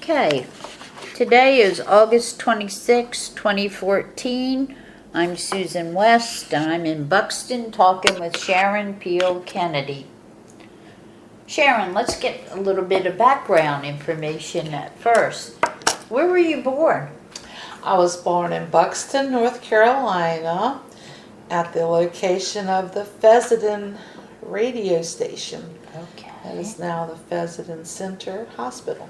Okay, today is August 26, 2014. I'm Susan West, and I'm in Buxton talking with Sharon Peele Kennedy. Sharon, let's get a little bit of background information at first. Where were you born? I was born in Buxton, North Carolina, at the location of the Fezzidan radio station. Okay. That is now the Fezzidan Center Hospital.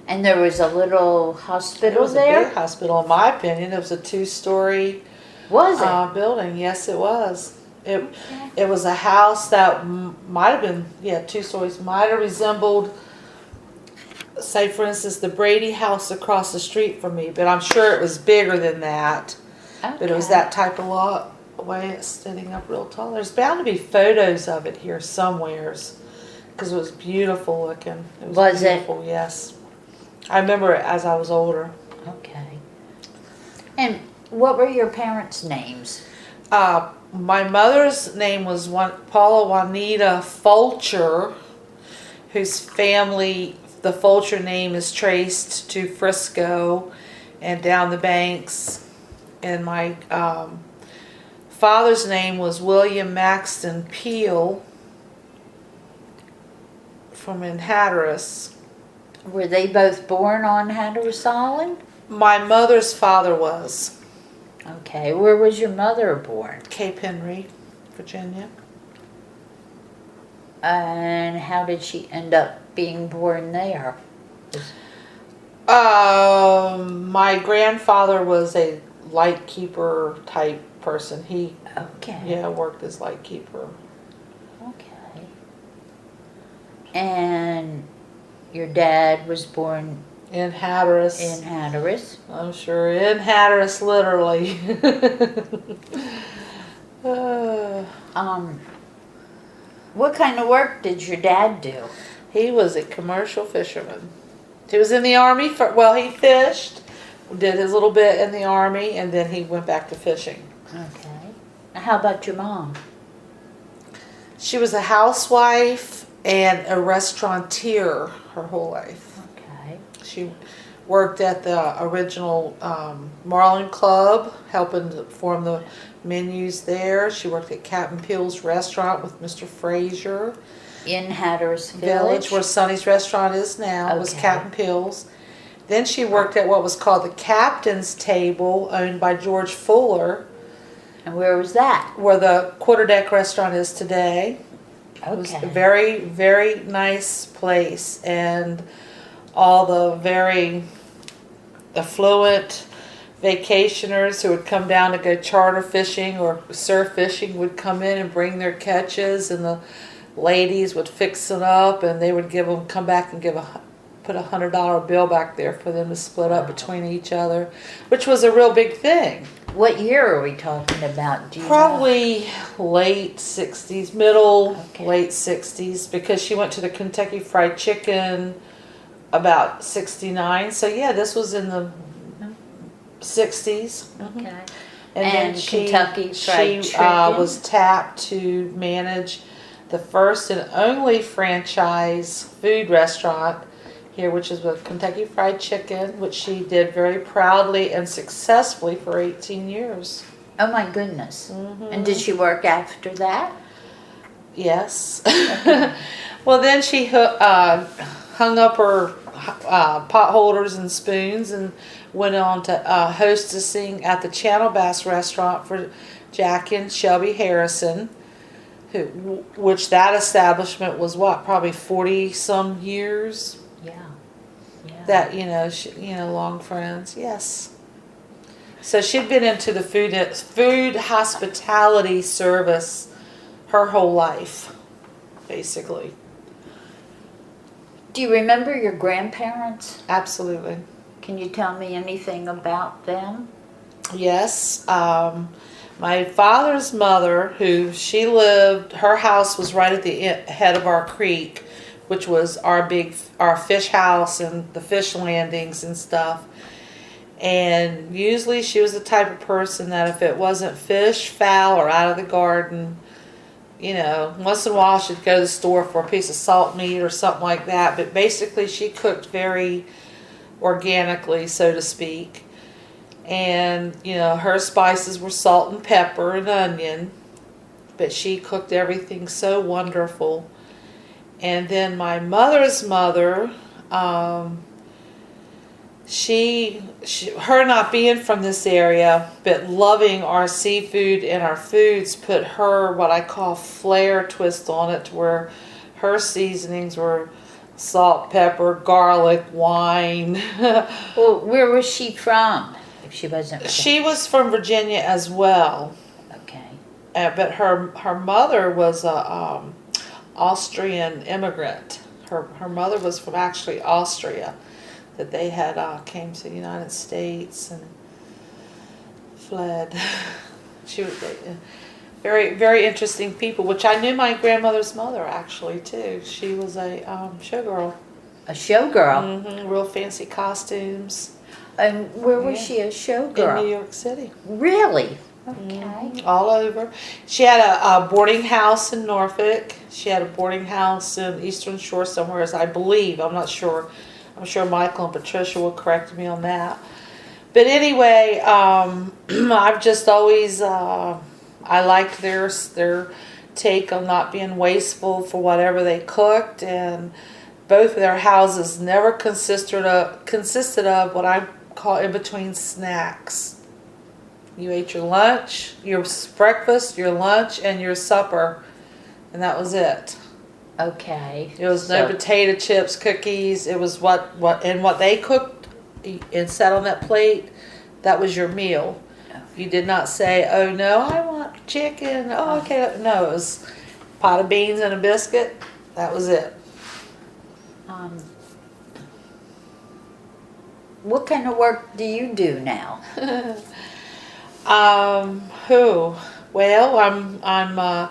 And there was a little hospital It was there? a big hospital, in my opinion. It was a two-story Was it? building. Yes, it was. It was a house that might have been, 2 stories. Might have resembled, say, for instance, the Brady house across the street from me. But I'm sure it was bigger than that. Okay. But it was that type of lot, the way it's sitting up real tall. There's bound to be photos of it here somewheres, because it was beautiful looking. It was beautiful, yes. I remember it as I was older. Okay. And what were your parents' names? My mother's name was Paula Juanita Fulcher, whose family, the Fulcher name is traced to Frisco and down the banks. And my father's name was William Maxton Peele from in Hatteras. Were they both born on Hatteras Island? My mother's father was. Okay. Where was your mother born? Cape Henry, Virginia. And how did she end up being born there? My grandfather was a lightkeeper type person. He worked as lightkeeper. Okay. And your dad was born in Hatteras. In Hatteras. I'm sure in Hatteras, literally. What kind of work did your dad do? He was a commercial fisherman. He was in the Army he fished, did his little bit in the Army, and then he went back to fishing. Okay. How about your mom? She was a housewife and a restaurateur her whole life. Okay. She worked at the original Marlin Club, helping to form the menus there. She worked at Captain Peele's restaurant with Mr. Frazier. In Hatteras Village? Where Sonny's restaurant is now, was Captain Peele's. Then she worked at what was called the Captain's Table, owned by George Fuller. And where was that? Where the Quarterdeck restaurant is today. Okay. It was a very, very nice place, and all the very affluent vacationers who would come down to go charter fishing or surf fishing would come in and bring their catches, and the ladies would fix it up, and they would come back and put $100 bill back there for them to split up between each other, which was a real big thing. What year are we talking about? Do you Probably know? Late 60s, late 60s, because she went to the Kentucky Fried Chicken about 69. So yeah, this was in the 60s. Okay. And then Kentucky Fried Chicken was tapped to manage the first and only franchise food restaurant here, which is with Kentucky Fried Chicken, which she did very proudly and successfully for 18 years. Oh my goodness. Mm-hmm. And did she work after that? Yes. Okay. Well, then she hung up her pot holders and spoons and went on to hostessing at the Channel Bass restaurant for Jack and Shelby Harrison, which that establishment was probably 40 some years. Yeah. That long friends. Yes. So she'd been into the food hospitality service her whole life, basically. Do you remember your grandparents? Absolutely. Can you tell me anything about them? Yes. My father's mother, her house was right at the head of our creek, which was our fish house and the fish landings and stuff. And usually she was the type of person that if it wasn't fish, fowl, or out of the garden, once in a while she'd go to the store for a piece of salt meat or something like that. But basically she cooked very organically, so to speak. And, her spices were salt and pepper and onion. But she cooked everything so wonderful. And then my mother's mother, her not being from this area, but loving our seafood and our foods, put her what I call flair twist on it, to where her seasonings were salt, pepper, garlic, wine. Well, where was she from? If she wasn't. She was from Virginia as well. Okay. But her mother was a Austrian immigrant. Her mother was from actually Austria. That they had came to the United States and fled. She was very, very interesting people, which I knew my grandmother's mother actually too. She was a showgirl. A showgirl? Real fancy costumes. And where was she a showgirl? In New York City. Really? Okay. All over. She had a boarding house in Norfolk. She had a boarding house in Eastern Shore somewhere, as I believe. I'm not sure. I'm sure Michael and Patricia will correct me on that. But anyway, I've just always, I liked their take on not being wasteful for whatever they cooked. And both of their houses never consisted of what I call in between snacks. You ate your lunch, your breakfast, your lunch, and your supper. And that was it. Okay. It was no potato chips, cookies. It was what they cooked and set on that plate. That was your meal. You did not say, "Oh no, I want chicken." Oh, okay. No, it was pot of beans and a biscuit. That was it. What kind of work do you do now? Who? Well, I'm.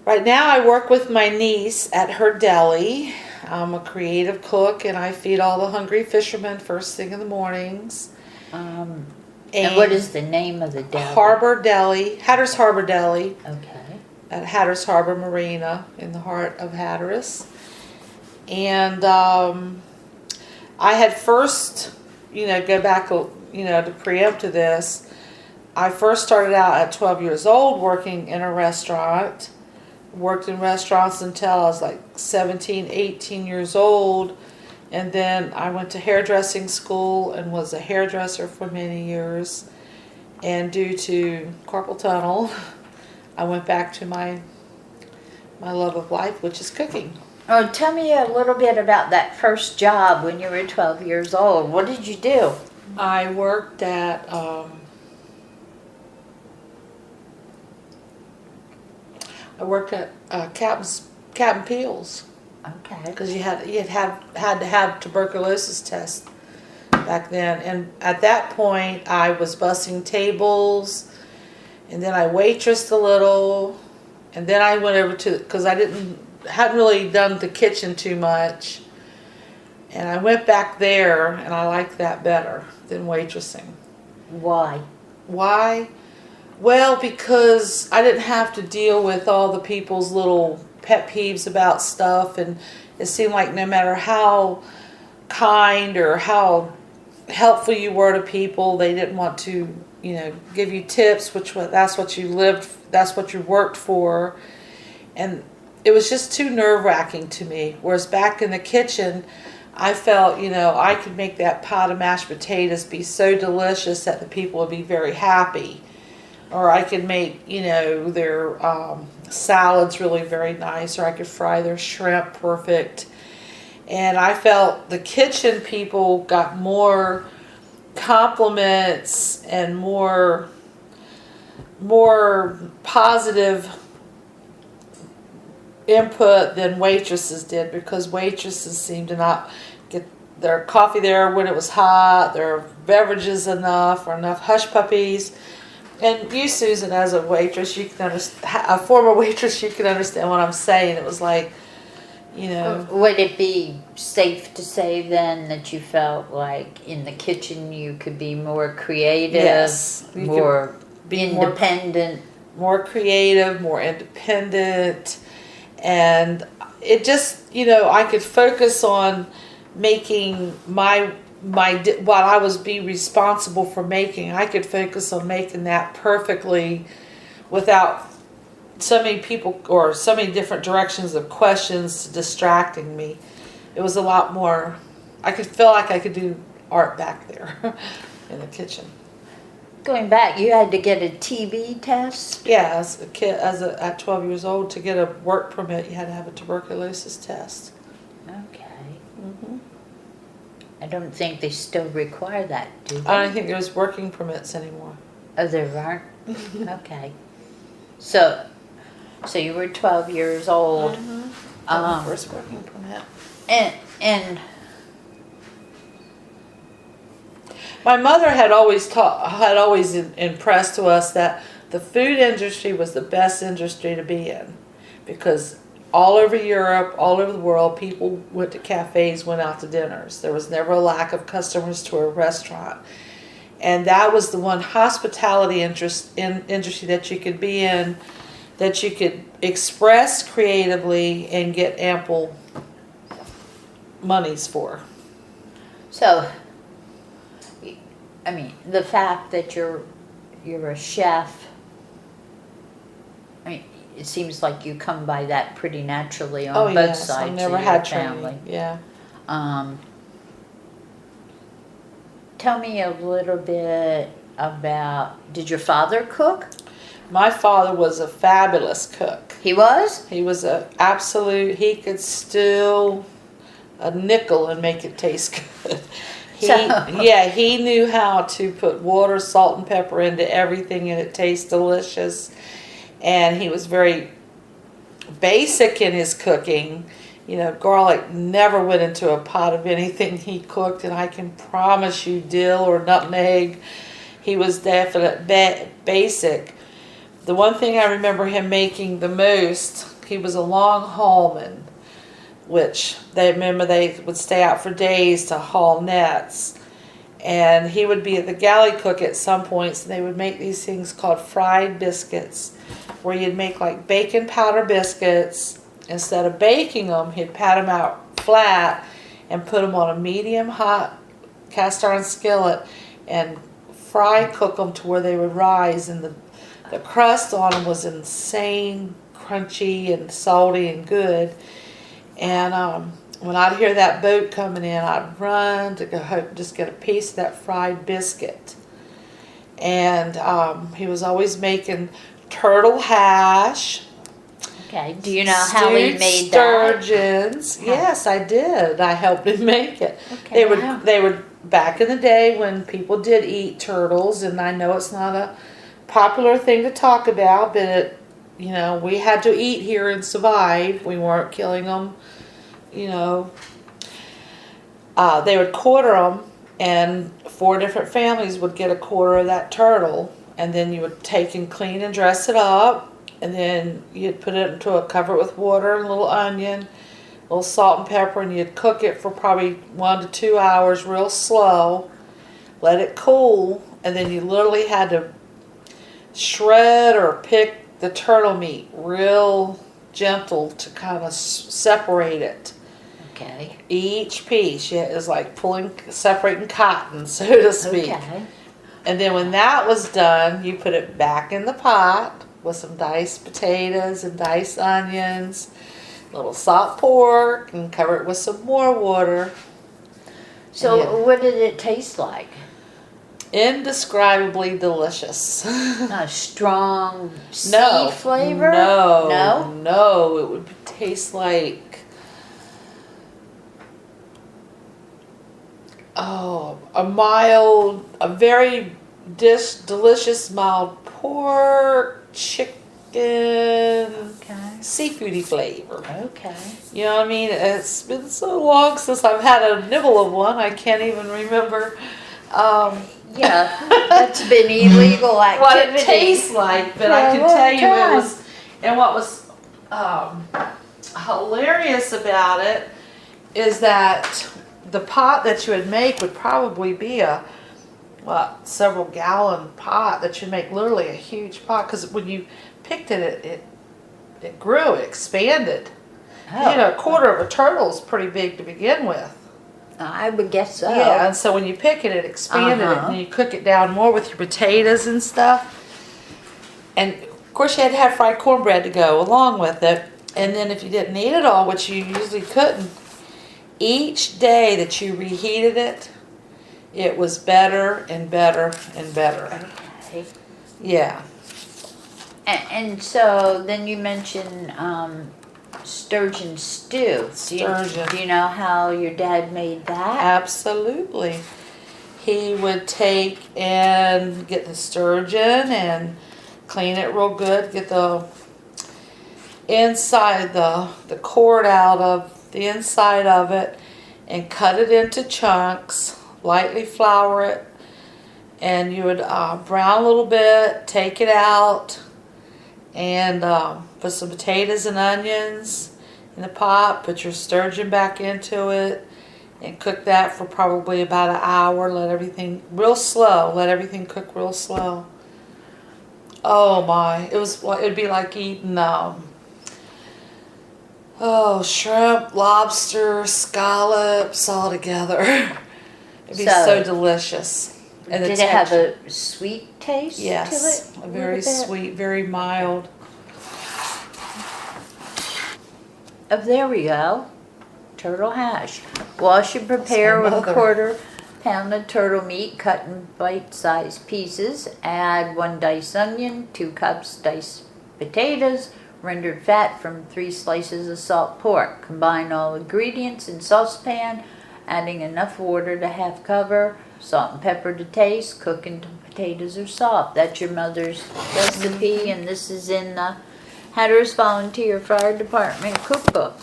Right now I work with my niece at her deli. I'm a creative cook and I feed all the hungry fishermen first thing in the mornings. And what is the name of the deli? Harbor Deli, Hatteras Harbor Deli. Okay. At Hatteras Harbor Marina in the heart of Hatteras. And I had first, go back, to preempt to this, I first started out at 12 years old working in a restaurant. Worked in restaurants until I was like 17, 18 years old. And then I went to hairdressing school and was a hairdresser for many years. And due to carpal tunnel, I went back to my love of life, which is cooking. Oh, tell me a little bit about that first job when you were 12 years old. What did you do? I worked at Captain Peele's. Okay. Because you had to have tuberculosis tests back then, and at that point I was bussing tables, and then I waitressed a little, and then I went over to, because I hadn't really done the kitchen too much, and I went back there, and I liked that better than waitressing. Why? Why? Well, because I didn't have to deal with all the people's little pet peeves about stuff, and it seemed like no matter how kind or how helpful you were to people, they didn't want to, give you tips, that's what you worked for, and it was just too nerve-wracking to me. Whereas back in the kitchen, I felt, I could make that pot of mashed potatoes be so delicious that the people would be very happy. Or I could make, their salads really very nice. Or I could fry their shrimp perfect. And I felt the kitchen people got more compliments and more positive input than waitresses did. Because waitresses seemed to not get their coffee there when it was hot, their beverages enough, or enough hush puppies. And you, Susan, as a waitress, you can understand, a former waitress, you can understand what I'm saying. It was like, Would it be safe to say then that you felt like in the kitchen you could be more creative, yes, more independent? More creative, more independent. And it just, I could focus on making what I was be responsible for making. I could focus on making that perfectly without so many people or so many different directions of questions distracting me. It was a lot more, I could feel like I could do art back there in the kitchen. Going back, you had to get a TB test? Yeah, as a kid, at 12 years old, to get a work permit, you had to have a tuberculosis test. Okay. Mm-hmm. I don't think they still require that, do they? I don't think there's working permits anymore. Oh, there aren't? Okay. So you were 12 years old. Mm-hmm. First working permit. And my mother had always impressed to us that the food industry was the best industry to be in, because all over Europe, all over the world, people went to cafes, went out to dinners. There was never a lack of customers to a restaurant. And that was the one hospitality industry that you could be in, that you could express creatively and get ample monies for. so, I mean, the fact that you're a chef, I mean, it seems like you come by that pretty naturally on both sides I never of your had family. training. Yeah. Tell me a little bit about, did your father cook? My father was a fabulous cook. He was? He was he could steal a nickel and make it taste good. He knew how to put water, salt, and pepper into everything, and it tastes delicious. And he was very basic in his cooking. You know, garlic never went into a pot of anything he cooked, and I can promise you dill or nutmeg, he was definitely basic. The one thing I remember him making the most, he was a long haulman, which they would stay out for days to haul nets. And he would be at the galley cook at some points, and they would make these things called fried biscuits, where you'd make like bacon powder biscuits. Instead of baking them, he'd pat them out flat and put them on a medium hot cast iron skillet and fry cook them to where they would rise, and the crust on them was insane crunchy and salty and good. And when I'd hear that boat coming in, I'd run to go just get a piece of that fried biscuit. And he was always making turtle hash. Okay. Do you know how he made that? Sturgeons. Yes, I did. I helped him make it. Okay. They would back in the day when people did eat turtles, and I know it's not a popular thing to talk about, but we had to eat here and survive. We weren't killing them. They would quarter them, and 4 different families would get a quarter of that turtle, and then you would take and clean and dress it up, and then you'd put it cover it with water and a little onion, a little salt and pepper, and you'd cook it for probably 1 to 2 hours real slow, let it cool, and then you literally had to shred or pick the turtle meat real gentle to kind of separate it. Okay. Each piece, it was like separating cotton, so to speak. Okay. And then when that was done, you put it back in the pot with some diced potatoes and diced onions, a little salt pork, and cover it with some more water. So what did it taste like? Indescribably delicious. A strong sea flavor? No. It would taste like a very delicious mild pork, chicken, seafoody flavor. Okay. You know what I mean? It's been so long since I've had a nibble of one, I can't even remember. Yeah, that's been illegal activity. What it tastes like, but I can tell you it was, and what was hilarious about it is that the pot that you would make would probably be several gallon pot that you'd make, literally a huge pot, because when you picked it grew, it expanded. Oh. A quarter of a turtle is pretty big to begin with. I would guess so. Yeah, and so when you pick it, it expanded it, and you cook it down more with your potatoes and stuff. And of course, you had to have fried cornbread to go along with it. And then if you didn't eat it all, which you usually couldn't, each day that you reheated it, it was better and better and better. Okay. Yeah. And so then you mentioned sturgeon stew. Sturgeon. Do you know how your dad made that? Absolutely. He would take and get the sturgeon and clean it real good, get the inside, the cord out of the inside of it, and cut it into chunks, lightly flour it, and you would brown a little bit, take it out, and put some potatoes and onions in the pot, put your sturgeon back into it, and cook that for probably about an hour. Let everything real slow. Let everything cook real slow. Oh my! It'd be like eating shrimp, lobster, scallops all together. It'd be so delicious. And did it have a sweet taste yes, to it? a very sweet, very mild. Oh, there we go. Turtle hash. Wash and prepare with a 1/4 pound of turtle meat cut in bite-sized pieces. Add 1 diced onion, 2 cups diced potatoes, rendered fat from 3 slices of salt pork. Combine all ingredients in saucepan, adding enough water to half cover. Salt and pepper to taste. Cook until potatoes are soft. That's your mother's recipe, and this is in the Hatteras Volunteer Fire Department Cookbook,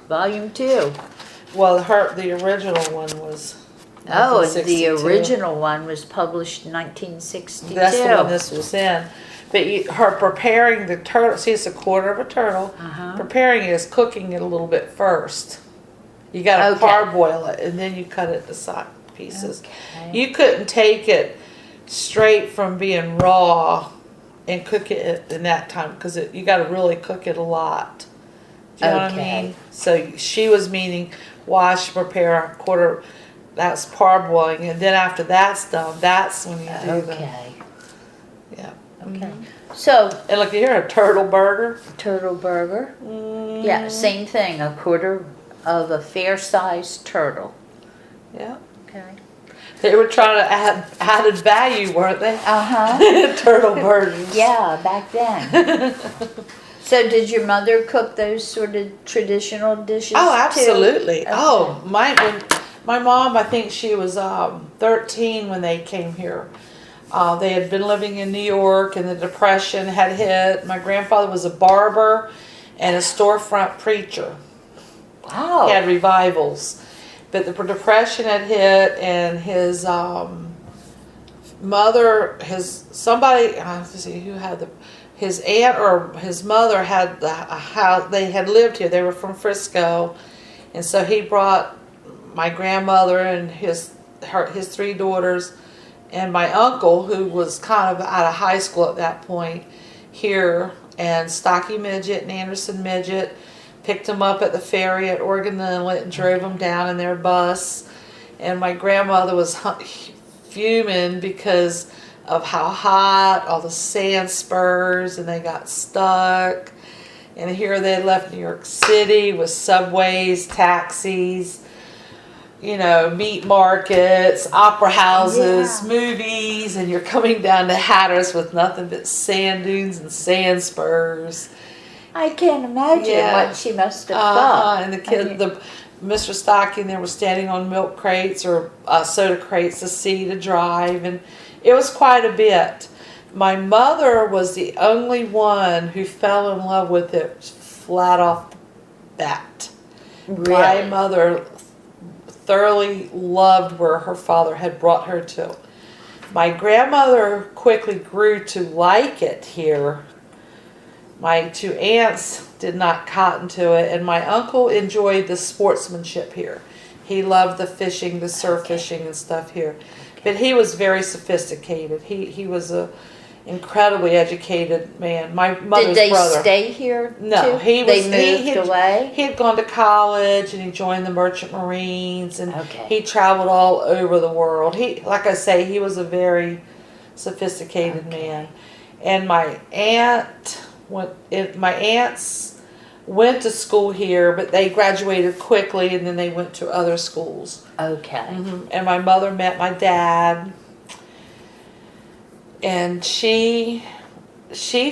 Volume 2. Well, the original one was. Oh, and the original one was published in 1962. That's the one this was in. But her preparing the turtle, see, it's a 1/4 of a turtle. Preparing it is cooking it a little bit first. You got to parboil it, and then you cut it to size pieces. Okay. You couldn't take it straight from being raw and cook it in that time, because you got to really cook it a lot. Do you know what I mean? So she was meaning wash, prepare, 1/4. That's parboiling, and then after that's done, that's when you do the. Yeah. Okay. So. And look here, a turtle burger. Turtle burger. Yeah, same thing. A 1/4 of a fair-sized turtle. Yeah. Okay. They were trying to add added value, weren't they? Turtle burgers. Yeah, back then. So did your mother cook those sort of traditional dishes Oh, absolutely. Too? Oh, my mom, I think she was 13 when they came here. They had been living in New York, and the Depression had hit. My grandfather was a barber and a storefront preacher. Wow. He had revivals. But the Depression had hit, and his mother, his aunt or his mother had a house. They had lived here. They were from Frisco, and so he brought my grandmother and his 3 daughters, and my uncle, who was kind of out of high school at that point, here, and Stocky Midget and Anderson Midget picked them up at the ferry at Oregon Inlet and drove them down in their bus. And my grandmother was fuming because of how hot, all the sand spurs, and they got stuck. And here they left New York City with subways, taxis, meat markets, opera houses, movies, and you're coming down to Hatteras with nothing but sand dunes and sand spurs. I can't imagine what she must have thought. And the kid, Mr. Stocking, they were standing on milk crates or soda crates to drive, and it was quite a bit. My mother was the only one who fell in love with it flat off the bat. Really? My mother thoroughly loved where her father had brought her to. My grandmother quickly grew to like it here. My 2 aunts did not cotton to it, and my uncle enjoyed the sportsmanship here. He loved the fishing, the surf fishing and stuff here. But he was very sophisticated. He was incredibly educated man. My mother's Did they brother. stay here? No, too? he was. They moved away. He had gone to college and he joined the Merchant Marines, and Okay. he traveled all over the world. He, like I say, he was a very sophisticated man. And my aunts went to school here, but they graduated quickly, and then they went to other schools. Okay. And my mother met my dad, and she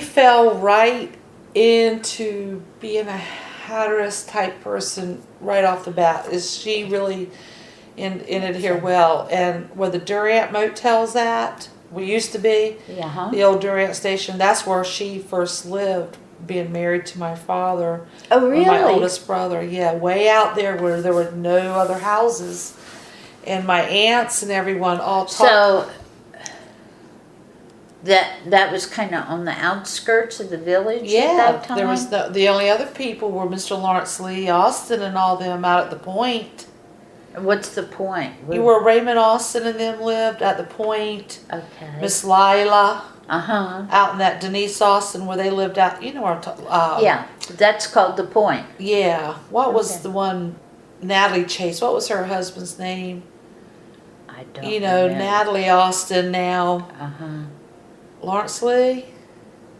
fell right into being a Hatteras type person right off the bat. Is she really in it here well? And where the Durant Motel's at, we used to be, the old Durant station, that's where she first lived, being married to my father. Oh, really? My oldest brother, yeah, way out there where there were no other houses. And my aunts and everyone all talked. So that was kind of on the outskirts of the village at that time? There was the only other people were Mr. Lawrence Lee Austin and all them out at the Point. What's the point? Where Raymond Austin and them lived at the Point. Okay. Miss Lila. Uh-huh. Out in that Denise Austin where they lived out, you know where I'm talking. Yeah, that's called the Point. Yeah. What was the one, Natalie Chase, what was her husband's name? I don't know, remember. Natalie Austin now. Uh-huh. Lawrence Lee?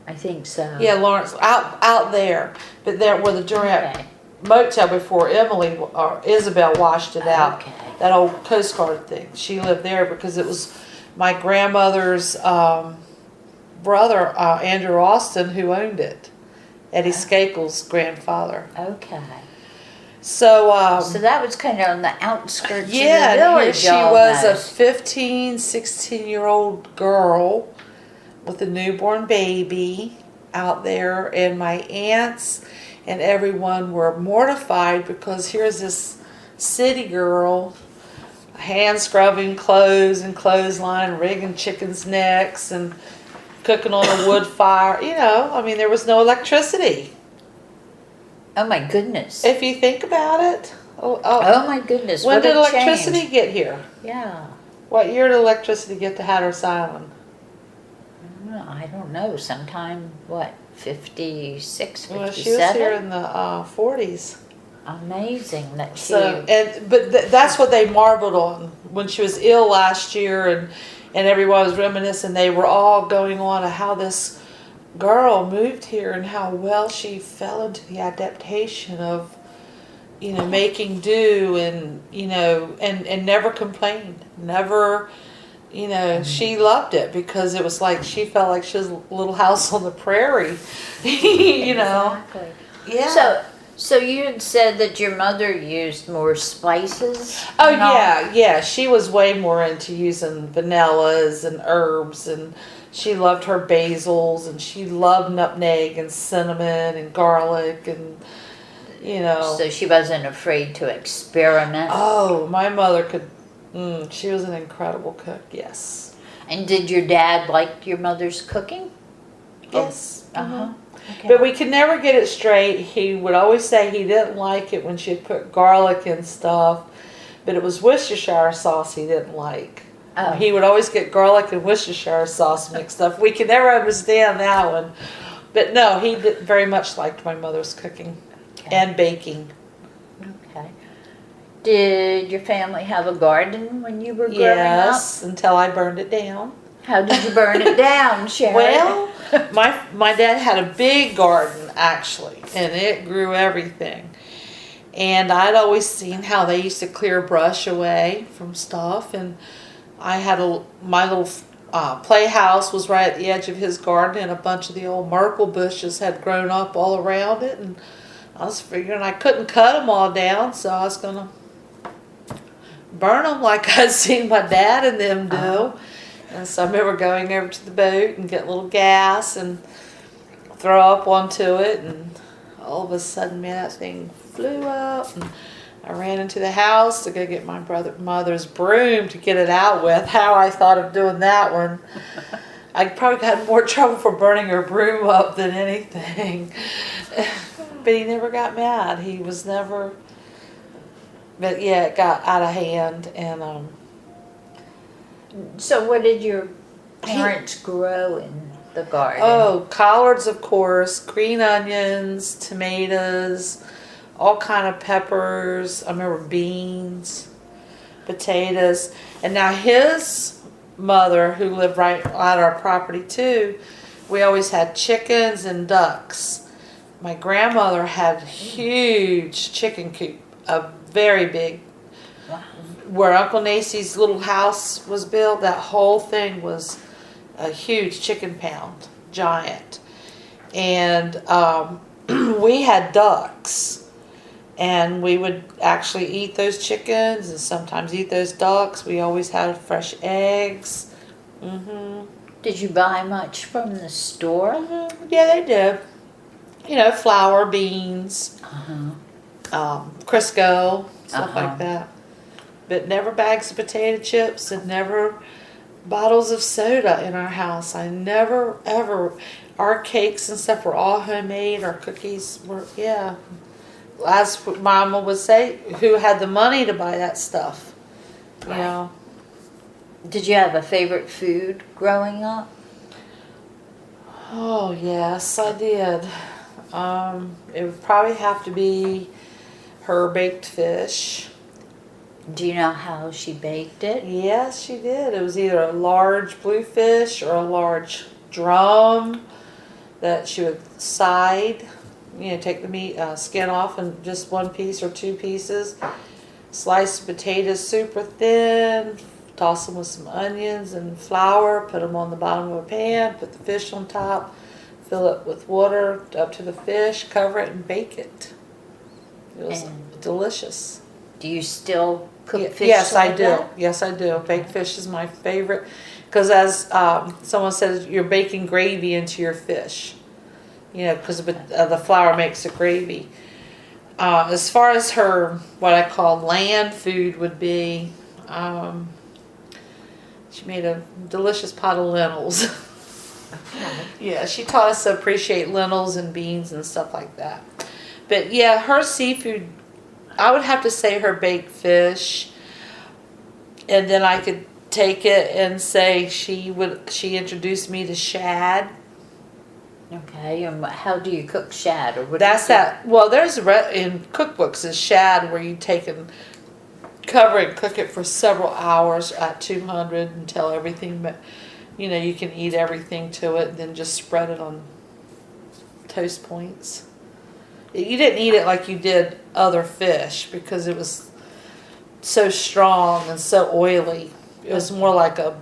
I think so. Yeah, Lawrence, out there. But there where the Durant Motel before Emily or Isabel washed it out. Okay. That old Coast Guard thing. She lived there because it was my grandmother's brother, Andrew Austin, who owned it. Eddie Skakel's grandfather. Okay. So So that was kind of on the outskirts of the yeah, village. here she was a almost. 15, 16-year-old girl with a newborn baby out there, and my aunts and everyone were mortified because here's this city girl hand scrubbing clothes and clothesline, rigging chickens' necks and cooking on a wood fire. I mean, there was no electricity. Oh my goodness. If you think about it. Oh my goodness. When what did a electricity change. get here? Yeah. What year did electricity get to Hatteras Island? I don't know. Sometime, 56, 57? Well, she was here in the 40s. Amazing that she... But that's what they marveled on when she was ill last year, and everyone was reminiscing. They were all going on how this girl moved here and how well she fell into the adaptation of, making do and, and never complained. Never, she loved it because it was like she felt like she was a little house on the prairie, Exactly. Yeah. So you had said that your mother used more spices? Oh, and all? yeah. She was way more into using vanillas and herbs, and she loved her basils, and she loved nutmeg and cinnamon and garlic, and, So she wasn't afraid to experiment? Oh, my mother could, she was an incredible cook, yes. And did your dad like your mother's cooking? Yes. Uh-huh. Okay. But we could never get it straight. He would always say he didn't like it when she'd put garlic and stuff, but it was Worcestershire sauce he didn't like. Oh. He would always get garlic and Worcestershire sauce mixed up. We could never understand that one. But no, he very much liked my mother's cooking and baking. Okay. Did your family have a garden when you were growing Yes, until I burned it down. up? How did you burn it down, Sharon? Well, my dad had a big garden, actually, and it grew everything. And I'd always seen how they used to clear brush away from stuff, and I had my little playhouse was right at the edge of his garden, and a bunch of the old myrtle bushes had grown up all around it, and I was figuring I couldn't cut them all down, so I was going to burn them like I'd seen my dad and them do. And so I remember going over to the boat and get a little gas and throw up onto it, and all of a sudden, man, that thing flew up, and I ran into the house to go get my mother's broom to get it out with. How I thought of doing that one. I probably got more trouble for burning her broom up than anything. But he never got mad. He was never... But yeah, it got out of hand, and... So what did your parents grow in the garden? Oh, collards, of course, green onions, tomatoes, all kind of peppers. I remember beans, potatoes. And now his mother, who lived right at our property too, we always had chickens and ducks. My grandmother had a huge chicken coop, a very big. Wow. Where Uncle Nacy's little house was built, that whole thing was a huge chicken pound, giant. And we had ducks, and we would actually eat those chickens and sometimes eat those ducks. We always had fresh eggs. Did you buy much from the store? Yeah, they did. You know, flour, beans, Crisco, stuff like that. But never bags of potato chips and never bottles of soda in our house. I never, ever, our cakes and stuff were all homemade. Our cookies were, yeah. As Mama would say, who had the money to buy that stuff? You know. Did you have a favorite food growing up? Oh, yes, I did. It would probably have to be her baked fish. Do you know how she baked it? Yes, she did. It was either a large bluefish or a large drum that she would side. You know, take the meat, skin off in just one piece or two pieces. Slice potatoes super thin. Toss them with some onions and flour. Put them on the bottom of a pan. Put the fish on top. Fill it with water up to the fish. Cover it and bake it. It was delicious. Do you still cook fish? Yes, like I do. that? Yes, I do. Baked fish is my favorite because, as someone says, you're baking gravy into your fish. You know, because the flour makes a gravy. As far as her, what I call land food would be, she made a delicious pot of lentils. Okay. Yeah, she taught us to appreciate lentils and beans and stuff like that. But yeah, her seafood, I would have to say her baked fish, and then I could take it and say she introduced me to shad. Okay, and how do you cook shad? Or what That's that. Well, there's in cookbooks is shad where you take and cover it and cook it for several hours at 200 until everything, you know, you can eat everything to it, and then just spread it on toast points. You didn't eat it like you did other fish because it was so strong and so oily. It was more like a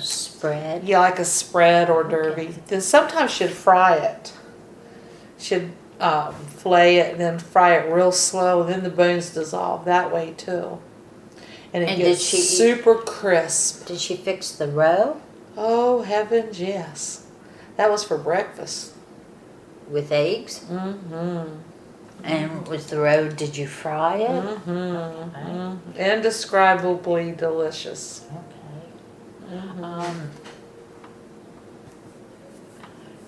spread? Yeah, like a spread hors d'oeuvre. Okay. Then sometimes she'd fry it. She'd fillet it and then fry it real slow, and then the bones dissolve that way too. And it gets super crisp. Did she fix the roe? Oh, heavens, yes. That was for breakfast. With eggs? Mm-hmm. And with the roe, did you fry it? Mm-hmm. Okay. Mm-hmm. Indescribably delicious. Okay. Mm-hmm.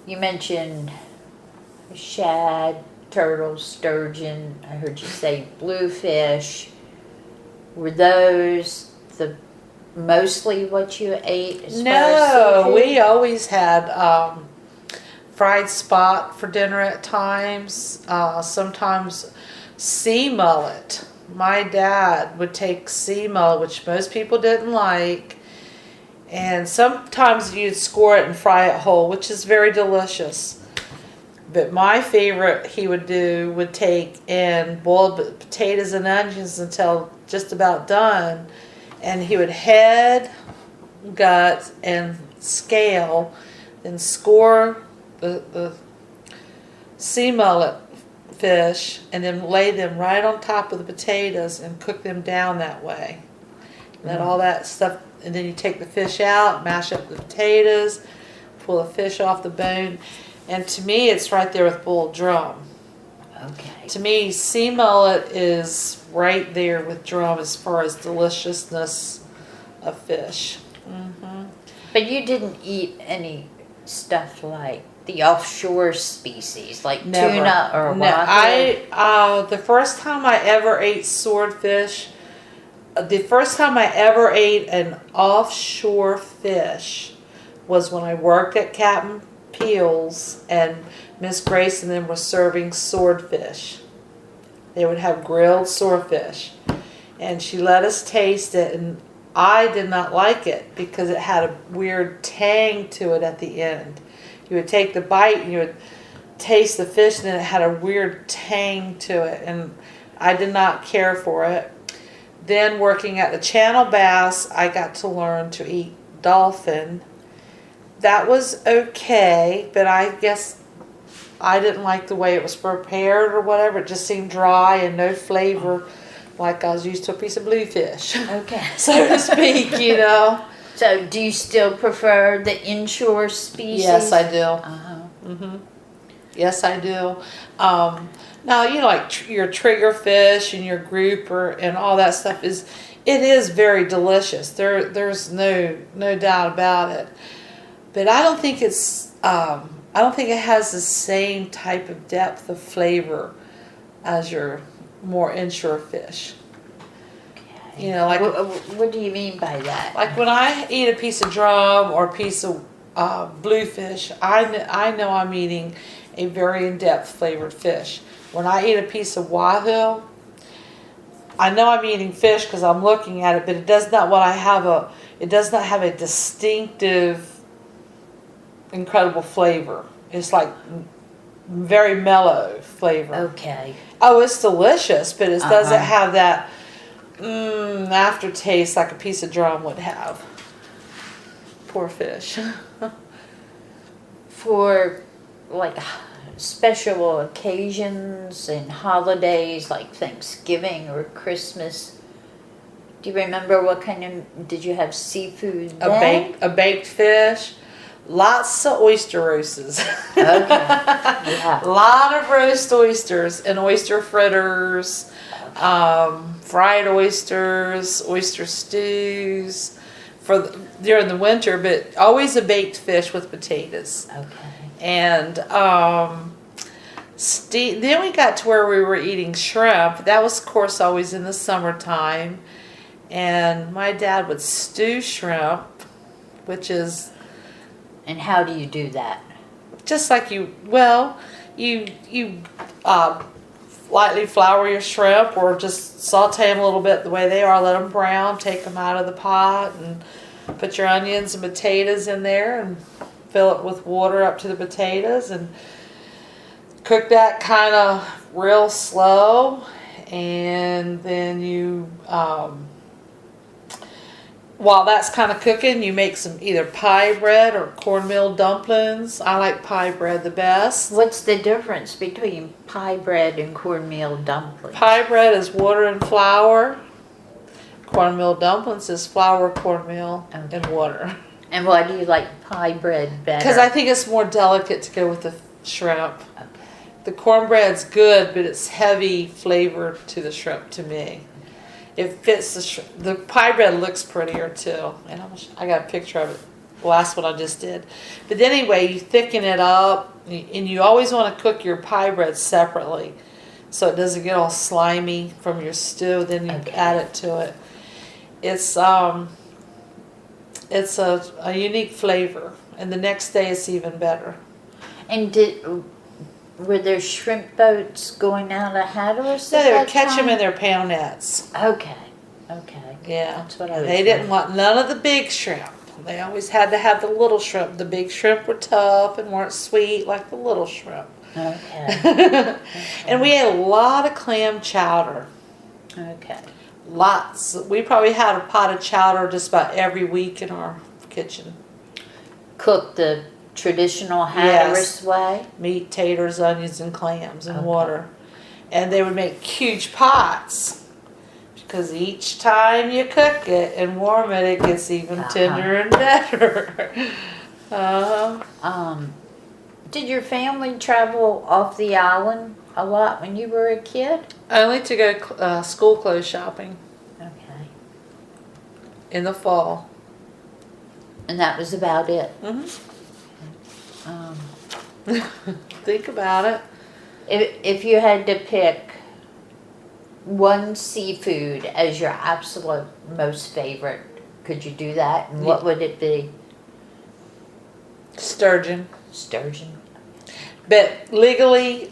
You mentioned shad, turtle, sturgeon. I heard you say bluefish. Were those the mostly what you ate as far as seafood? We always had fried spot for dinner at times. Sometimes sea mullet. My dad would take sea mullet, which most people didn't like. And sometimes you'd score it and fry it whole, which is very delicious. But my favorite he would do would take and boil potatoes and onions until just about done. And he would head, gut, and scale, then score the sea mullet fish, and then lay them right on top of the potatoes and cook them down that way. And then all that stuff, and then you take the fish out, mash up the potatoes, pull the fish off the bone. And to me, it's right there with boiled drum. Okay. To me, sea mullet is right there with drum as far as deliciousness of fish. Mm-hmm. But you didn't eat any stuff like the offshore species, like tuna or wahoo? The first time I ever ate swordfish, the first time I ever ate an offshore fish was when I worked at Captain Peele's, and Miss Grace and them were serving swordfish. They would have grilled swordfish. And she let us taste it, and I did not like it because it had a weird tang to it at the end. You would take the bite and you would taste the fish, and then it had a weird tang to it, and I did not care for it. Then working at the Channel Bass, I got to learn to eat dolphin. That was okay, but I guess I didn't like the way it was prepared or whatever. It just seemed dry and no flavor, like I was used to a piece of bluefish, Okay. so to speak, you know. So, do you still prefer the inshore species? Yes, I do. Uh-huh. Yes, I do. Now, you know, like your trigger fish and your grouper and all that stuff it is very delicious. There's no doubt about it. But I don't think I don't think it has the same type of depth of flavor as your more inshore fish. Okay. You know, like what do you mean by that? like when I eat a piece of drum or a piece of bluefish, I know I'm eating a very in-depth flavored fish. When I eat a piece of wahoo, I know I'm eating fish because I'm looking at it, but it does not it does not have a distinctive, incredible flavor. It's like very mellow flavor. Okay. Oh, it's delicious, but it doesn't Uh-huh. have that aftertaste like a piece of drum would have. Poor fish. For like special occasions and holidays like Thanksgiving or Christmas, do you remember what kind of, did you have seafood then? A baked fish. Lots of oyster roasts. Okay. Yeah. A lot of roast oysters and oyster fritters, fried oysters, oyster stews during the winter, but always a baked fish with potatoes. Okay. And then we got to where we were eating shrimp. That was, of course, always in the summertime. And my dad would stew shrimp, which is And how do you do that? just like you lightly flour your shrimp or just saute them a little bit the way they are, let them brown, take them out of the pot and put your onions and potatoes in there and fill it with water up to the potatoes and cook that kind of real slow. And then you while that's kind of cooking, you make some either pie bread or cornmeal dumplings. I like pie bread the best. What's the difference between pie bread and cornmeal dumplings? Pie bread is water and flour. Cornmeal dumplings is flour, cornmeal, and water. And why do you like pie bread better? Because I think it's more delicate to go with the shrimp. Okay. The cornbread's good, but it's heavy flavor to the shrimp to me. It fits the pie bread looks prettier too, and I got a picture of it. The last one I just did. But anyway, you thicken it up, and you always want to cook your pie bread separately, so it doesn't get all slimy from your stew. Then you add it to it. It's a unique flavor, and the next day it's even better. And were there shrimp boats going out of Hatteras? So they would catch them in their pound nets. Okay. Yeah. That's what I was They didn't want none of the big shrimp. They always had to have the little shrimp. The big shrimp were tough and weren't sweet like the little shrimp. Okay. And we ate a lot of clam chowder. Okay. Lots. We probably had a pot of chowder just about every week in our kitchen. Cook the traditional Hatteras way? Meat, taters, onions, and clams and water. And they would make huge pots. Because each time you cook it and warm it, it gets even tender and better. Did your family travel off the island a lot when you were a kid? Only to go school clothes shopping Okay. in the fall. And that was about it? Think about it. If you had to pick one seafood as your absolute most favorite, could you do that? And what would it be? Sturgeon. Sturgeon. But legally,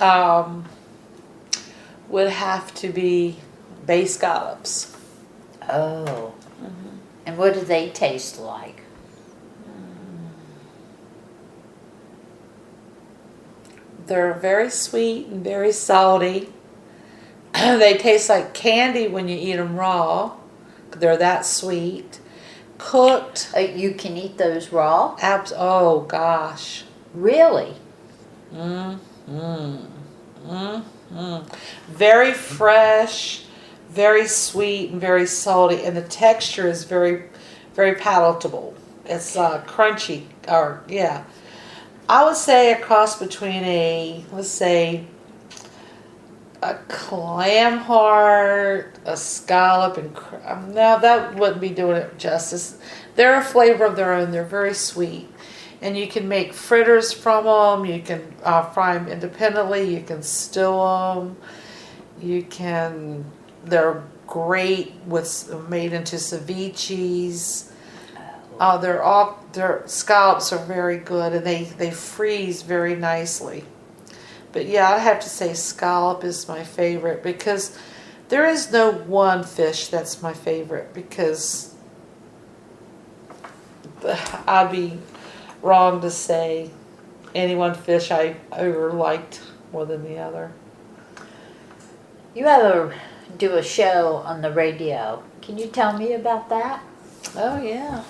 would have to be bay scallops. Oh. And what do they taste like? They're very sweet and very salty. They taste like candy when you eat them raw. They're that sweet. Cooked. You can eat those raw? Oh gosh. Really? Very fresh, very sweet, and very salty, and the texture is very, very palatable. It's crunchy, or yeah. I would say a cross between let's say, a clam heart, a scallop, and now that wouldn't be doing it justice. They're a flavor of their own. They're very sweet. And you can make fritters from them. You can fry them independently. You can stew them. They're great made into ceviches. Their scallops are very good, and they freeze very nicely. But yeah, I have to say scallop is my favorite, because there is no one fish that's my favorite, because I'd be wrong to say any one fish I ever liked more than the other. You ever do a show on the radio? Can you tell me about that? Oh, yeah.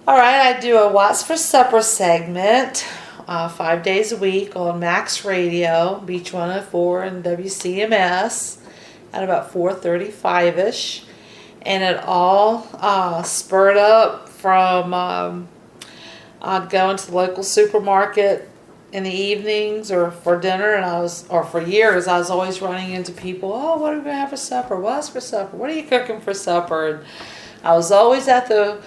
All right, I do a What's for Supper segment 5 days a week on Max Radio, Beach 104 and WCMS at about 4:35ish. And it all spurred up from I'd go into the local supermarket in the evenings or for dinner, and for years, I was always running into people. Oh, what are we going to have for supper? What's for supper? What are you cooking for supper? And I was always at the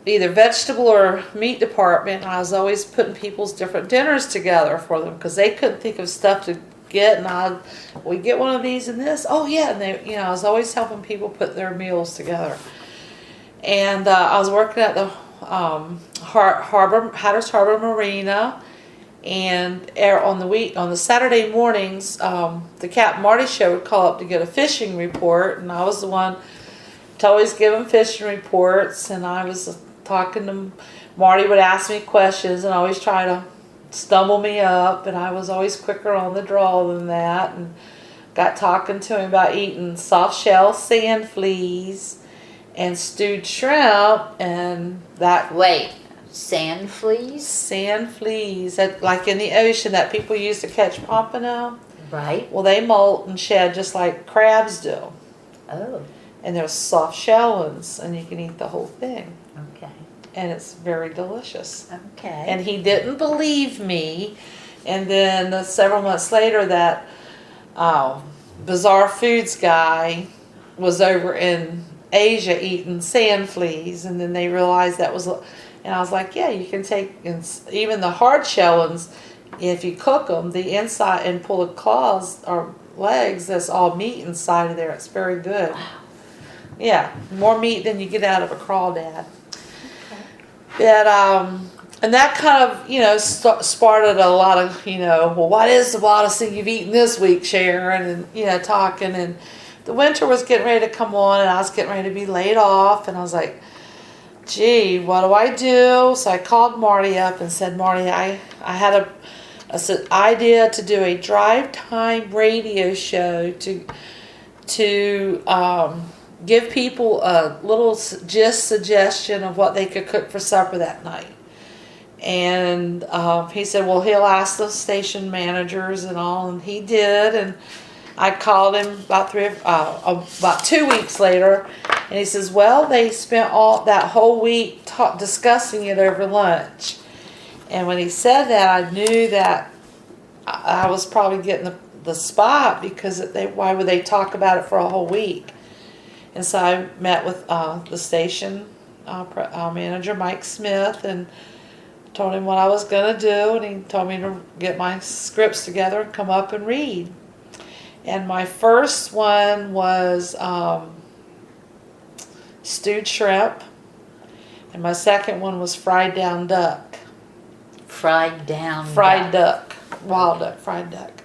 either vegetable or meat department, and I was always putting people's different dinners together for them, because they couldn't think of stuff to get, and we get one of these and this. Oh yeah, and they, I was always helping people put their meals together. And I was working at the Hatteras Harbor Marina, and on the Saturday mornings, the Captain Marty show would call up to get a fishing report, and I was the one to always give them fishing reports, and I was talking to Marty. Would ask me questions and always try to stumble me up, and I was always quicker on the draw than that, and got talking to him about eating soft shell sand fleas and stewed shrimp, and that. Wait, sand fleas? Sand fleas, like in the ocean that people use to catch pompano. Right. Well, they molt and shed just like crabs do. Oh. And there's soft shell ones, and you can eat the whole thing. Okay. And it's very delicious. Okay. And he didn't believe me. And then several months later, that Bizarre Foods guy was over in Asia eating sand fleas, and then they realized that was, and I was like, yeah, you can take, even the hard shell ones, if you cook them, the inside, and pull the claws or legs, that's all meat inside of there. It's very good. Wow. Yeah, more meat than you get out of a crawdad. Okay. But, and that kind of, started a lot of, well, what is the wildest thing you've eaten this week, Sharon? And, talking. And the winter was getting ready to come on, and I was getting ready to be laid off. And I was like, gee, what do I do? So I called Marty up and said, Marty, I had an idea to do a drive time radio show to give people a little suggestion of what they could cook for supper that night. And he said, well, he'll ask the station managers and all, and he did. And I called him about 2 weeks later, and he says, well, they spent all that whole week discussing it over lunch. And when he said that, I knew that I was probably getting the spot, because why would they talk about it for a whole week? And so I met with the station manager, Mike Smith, and told him what I was going to do, and he told me to get my scripts together and come up and read. And my first one was stewed shrimp. And my second one was fried down duck. Fried down Fried duck. Wild duck, fried duck.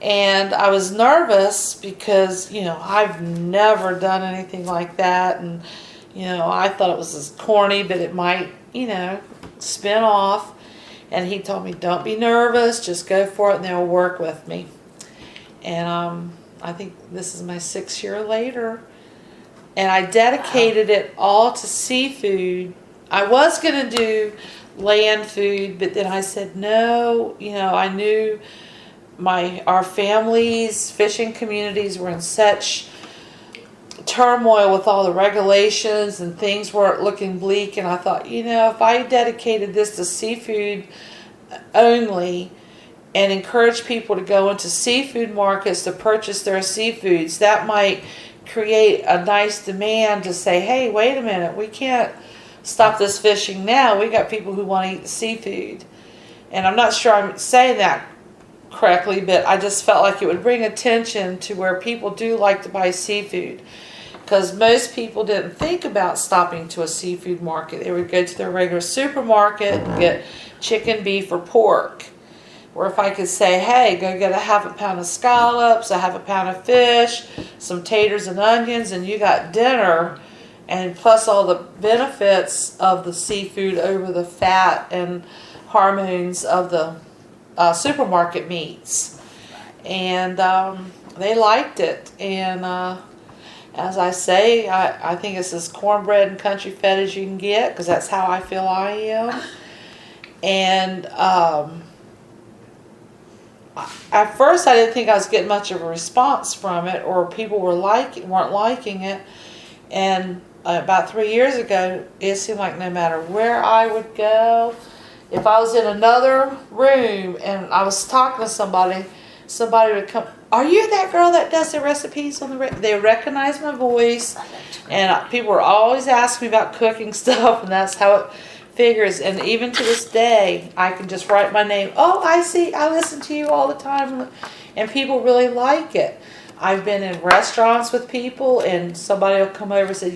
And I was nervous because, I've never done anything like that. And, I thought it was as corny, but it might, spin off. And he told me, don't be nervous, just go for it and they'll work with me. And I think this is my 6th year later. And I dedicated it all to seafood. I was going to do land food, but then I said no. I knew our families, fishing communities were in such turmoil with all the regulations and things weren't looking bleak, and I thought, if I dedicated this to seafood only and encourage people to go into seafood markets to purchase their seafoods, that might create a nice demand to say, hey, wait a minute, we can't stop this fishing now. We got people who want to eat the seafood. And I'm not sure I'm saying that correctly, but I just felt like it would bring attention to where people do like to buy seafood. Because most people didn't think about stopping to a seafood market. They would go to their regular supermarket and get chicken, beef, or pork. Or if I could say, hey, go get a half a pound of scallops, a half a pound of fish, some taters and onions, and you got dinner. And plus all the benefits of the seafood over the fat and hormones of the supermarket meats. And they liked it. And as I say, I think it's as cornbread and country fed as you can get, because that's how I feel I am. And at first I didn't think I was getting much of a response from it, or people weren't liking it. And about 3 years ago, it seemed like no matter where I would go, if I was in another room and I was talking to somebody would come, are you that girl that does the recipes on the they recognize my voice. And people were always asking me about cooking stuff, and that's how it figures. And even to this day, I can just write my name. Oh, I see, I listen to you all the time. And people really like it. I've been in restaurants with people, and somebody will come over and say,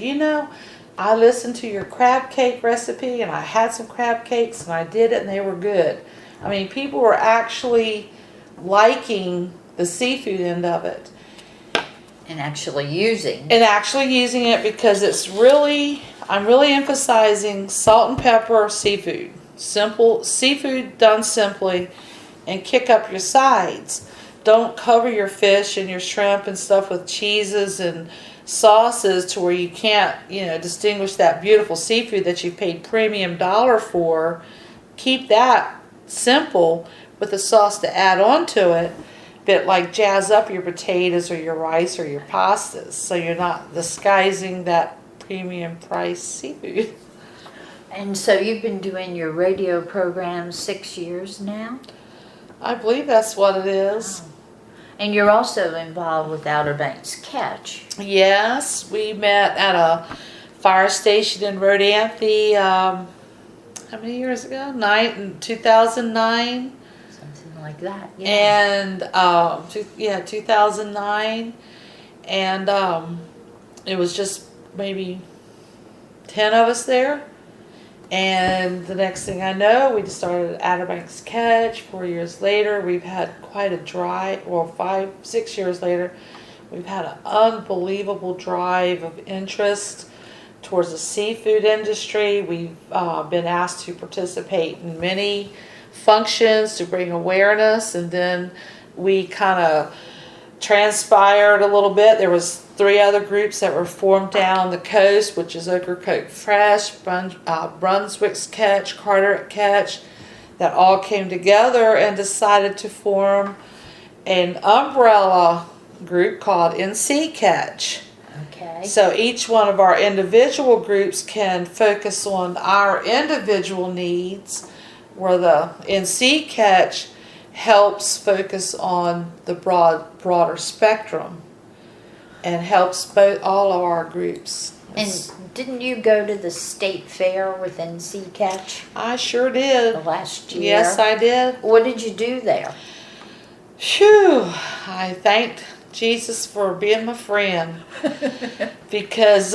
I listened to your crab cake recipe, and I had some crab cakes, and I did it, and they were good. I mean, people were actually liking the seafood end of it. And actually using. it because I'm really emphasizing salt and pepper seafood. Simple seafood done simply, and kick up your sides. Don't cover your fish and your shrimp and stuff with cheeses and sauces to where you can't, distinguish that beautiful seafood that you paid premium dollar for. Keep that simple with a sauce to add on to it, but like jazz up your potatoes or your rice or your pastas, so you're not disguising that premium price seafood. And so you've been doing your radio program 6 years now? I believe that's what it is. Oh. And you're also involved with Outer Banks Catch. Yes, we met at a fire station in Rodanthe, how many years ago? 2009. Something like that, yeah. And, 2009. And it was just maybe 10 of us there. And the next thing I know, we just started Outer Banks Catch. 4 years later, we've had quite a drive. Well, 6 years later, we've had an unbelievable drive of interest towards the seafood industry. We've been asked to participate in many functions to bring awareness, and then we kind of transpired a little bit. There was 3 other groups that were formed down the coast, which is Ocracoke Fresh, Brunswick's Catch, Carteret Catch, that all came together and decided to form an umbrella group called NC Catch. Okay. So each one of our individual groups can focus on our individual needs, where the NC Catch helps focus on the broader spectrum and helps all of our groups. And didn't you go to the state fair with NC Catch? I sure did. The last year? Yes, I did. What did you do there? Phew, I thanked Jesus for being my friend because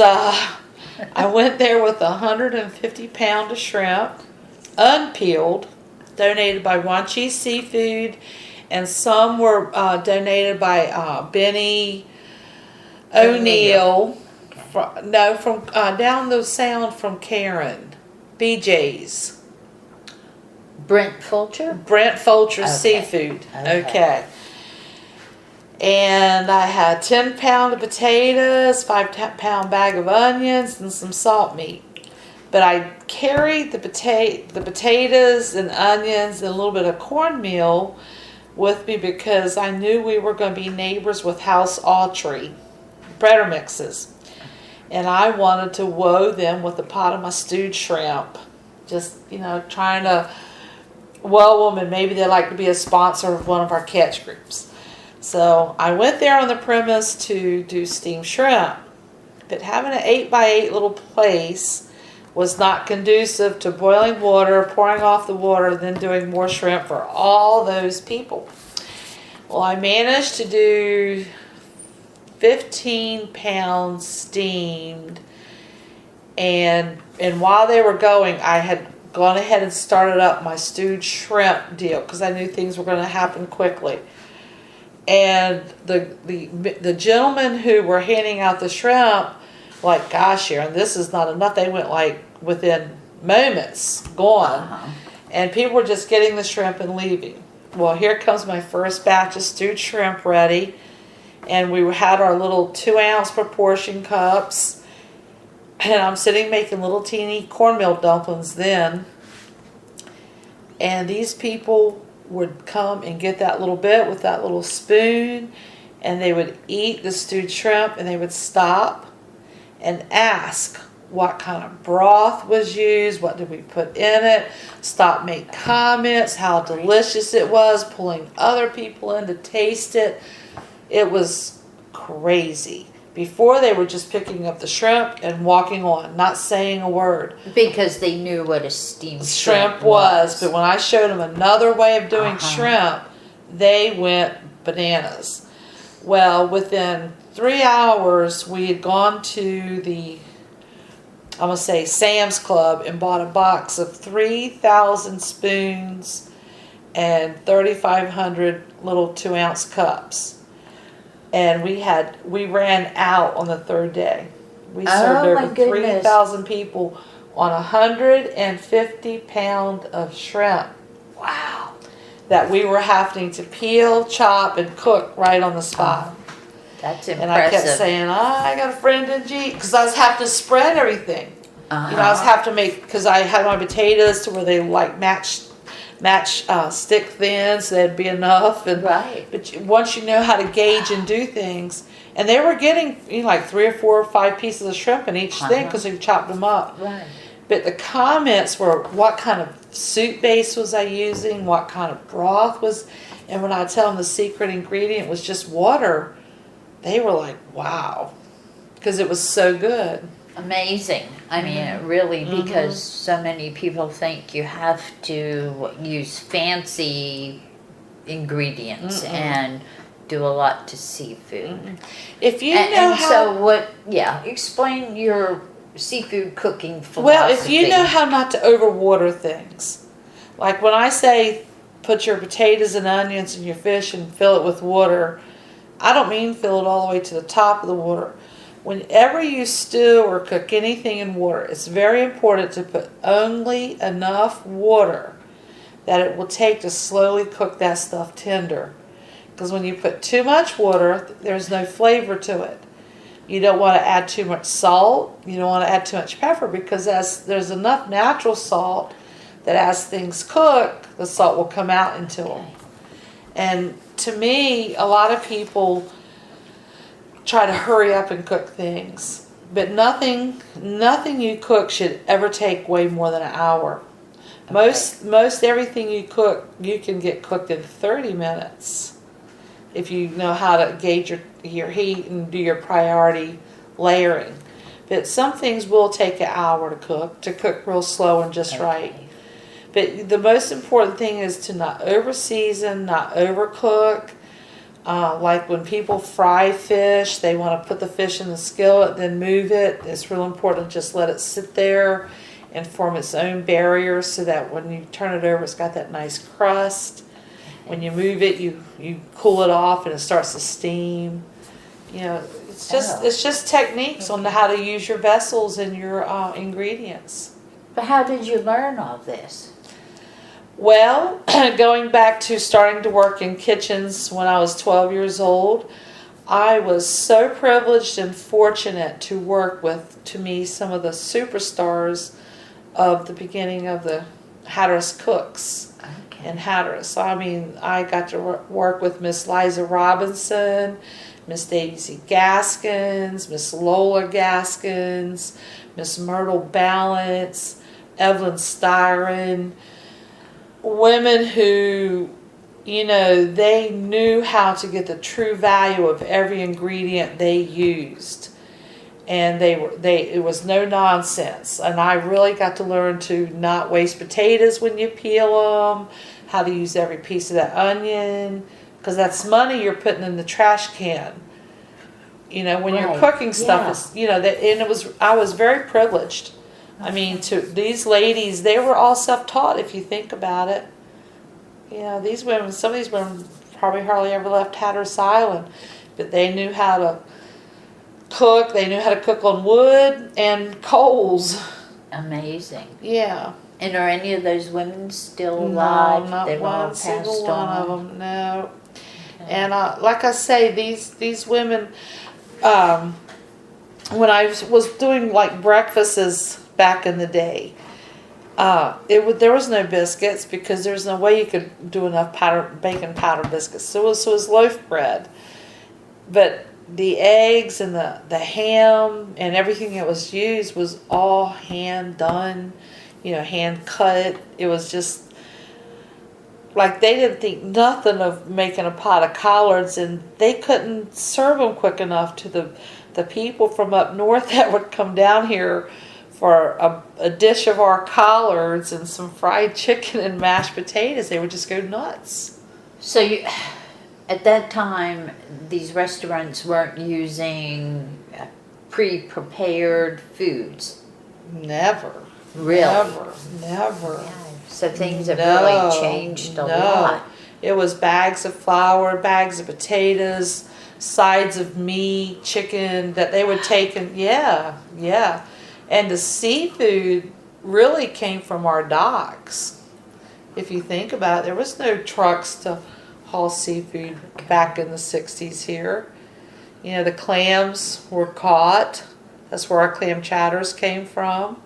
I went there with 150 pounds of shrimp, unpeeled, donated by One Cheese Seafood, and some were donated by Benny O'Neill. From down the sound from Karen, BJ's. Brent Fulcher? Brent Fulcher Okay. Seafood. Okay. And I had 10 pounds of potatoes, 5-pound bag of onions, and some salt meat. But I carried the potatoes and onions and a little bit of cornmeal with me because I knew we were going to be neighbors with House Autry breader mixes. And I wanted to woe them with a pot of my stewed shrimp. Just, trying to woe them, and maybe they'd like to be a sponsor of one of our catch groups. So I went there on the premise to do steamed shrimp. But having an 8x8 little place was not conducive to boiling water, pouring off the water, then doing more shrimp for all those people. Well, I managed to do 15 pounds steamed, and while they were going, I had gone ahead and started up my stewed shrimp deal because I knew things were going to happen quickly. And the gentlemen who were handing out the shrimp, like, gosh, Sharon, this is not enough. They went like within moments gone, and people were just getting the shrimp and leaving. Well, here comes my first batch of stewed shrimp ready. And we had our little 2-ounce proportion cups. And I'm sitting making little teeny cornmeal dumplings then. And these people would come and get that little bit with that little spoon. And they would eat the stewed shrimp, and they would stop and ask what kind of broth was used, what did we put in it, stop, make comments, how delicious it was, pulling other people in to taste it. It was crazy. Before, they were just picking up the shrimp and walking on, not saying a word. Because they knew what a steamed Shrimp was. But when I showed them another way of doing shrimp, they went bananas. Well, within 3 hours, we had gone to the, I'm going to say, Sam's Club and bought a box of 3,000 spoons and 3,500 little 2-ounce cups. And we ran out on the third day. We served over 3,000 people on 150 pounds of shrimp. Wow. That we were having to peel, chop, and cook right on the spot. That's impressive. And I kept saying, I got a friend in G, because I was having to spread everything. I was having to make, because I had my potatoes to where they like match stick thin, so that'd be enough. And right. But once you know how to gauge and do things, and they were getting like 3 or 4 or 5 pieces of shrimp in each thing because we chopped them up. Right. But the comments were, what kind of soup base was I using? What kind of broth was? And when I tell them the secret ingredient was just water, they were like, wow, because it was so good. Amazing. I mean, really, because so many people think you have to use fancy ingredients and do a lot to seafood. If you And, know and how, so what? Yeah, explain your seafood cooking philosophy. well, if you know how not to overwater things, like when I say put your potatoes and onions and your fish and fill it with water, I don't mean fill it all the way to the top of the water. Whenever you stew or cook anything in water, it's very important to put only enough water that it will take to slowly cook that stuff tender. Because when you put too much water, there's no flavor to it. You don't want to add too much salt. You don't want to add too much pepper, because there's enough natural salt that as things cook, the salt will come out into them. And to me, a lot of people try to hurry up and cook things. But nothing you cook should ever take way more than an hour. Okay. Most everything you cook, you can get cooked in 30 minutes. If you know how to gauge your heat and do your priority layering. But some things will take an hour to cook real slow and just right. But the most important thing is to not over season, not overcook. Like when people fry fish, they want to put the fish in the skillet, then move it. It's real important to just let it sit there and form its own barrier so that when you turn it over, it's got that nice crust. When you move it, you cool it off and it starts to steam. You know, it's just techniques on how to use your vessels and your ingredients. But how did you learn all this? Well, going back to starting to work in kitchens when I was 12 years old, I was so privileged and fortunate to work with, to me, some of the superstars of the beginning of the Hatteras cooks in Hatteras. I mean, I got to work with Miss Liza Robinson, Miss Daisy Gaskins, Miss Lola Gaskins, Miss Myrtle Balance, Evelyn Styron. Women who, you know, they knew how to get the true value of every ingredient they used, and it was no nonsense. And I really got to learn to not waste potatoes when you peel them, how to use every piece of that onion, because that's money you're putting in the trash can. You know, when you're cooking stuff, it's, you know, I was very privileged. I mean, to these ladies, they were all self-taught if you think about it. You know, these women, some of these women probably hardly ever left Hatteras Island, but they knew how to cook. They knew how to cook on wood and coals. Amazing. Yeah. And are any of those women still alive? No, not They've all one passed single one on. of them. No. Okay. And like I say, these women, when I was doing like breakfasts back in the day, there was no biscuits because there's no way you could do enough bacon powder biscuits. So it was loaf bread. But the eggs and the ham and everything that was used was all hand done, you know, hand cut. It was just like they didn't think nothing of making a pot of collards, and they couldn't serve them quick enough to the people from up north that would come down here for a dish of our collards and some fried chicken and mashed potatoes. They would just go nuts. So at that time, these restaurants weren't using pre-prepared foods? Never. Really? Never. Yeah. So things have really changed a lot. It was bags of flour, bags of potatoes, sides of meat, chicken that they would take and yeah. And the seafood really came from our docks. If you think about it, there was no trucks to haul seafood back in the 60s here. You know, the clams were caught. That's where our clam chowders came from.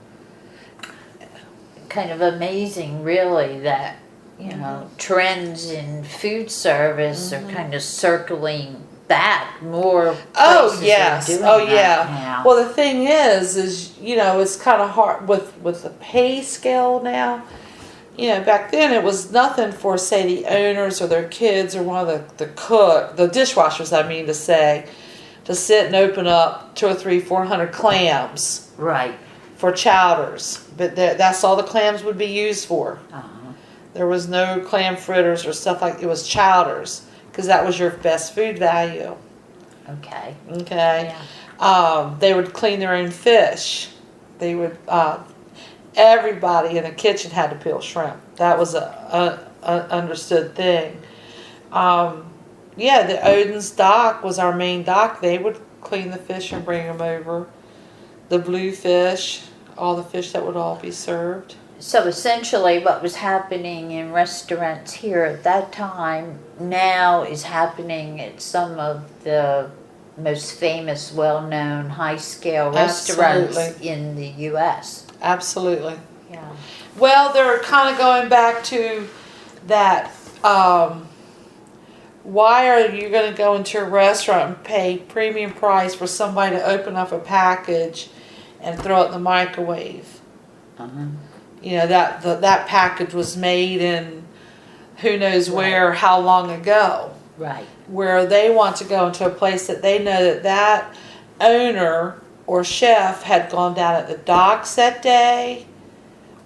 Kind of amazing, really, that, you know, trends in food service are kind of circling back. More places are doing that now. Well, the thing is you know, it's kind of hard with the pay scale now. You know, back then it was nothing for, say, the owners or their kids or one of the dishwashers, I mean to say, to sit and open up 200 or 300, 400 clams. Right. For chowders, but that's all the clams would be used for. There was no clam fritters or stuff like it was chowders because that was your best food value. Okay. Yeah. They would clean their own fish. They would. Everybody in the kitchen had to peel shrimp. That was a understood thing. The Odin's dock was our main dock. They would clean the fish and bring them over. The bluefish, all the fish that would all be served. So essentially what was happening in restaurants here at that time now is happening at some of the most famous, well-known, high-scale restaurants in the U.S. Absolutely. Yeah. Well, they're kind of going back to that, why are you going to go into a restaurant and pay premium price for somebody to open up a package and throw it in the microwave? You know, that package was made in who knows where, how long ago. Right. Where they want to go into a place that they know that owner or chef had gone down at the docks that day,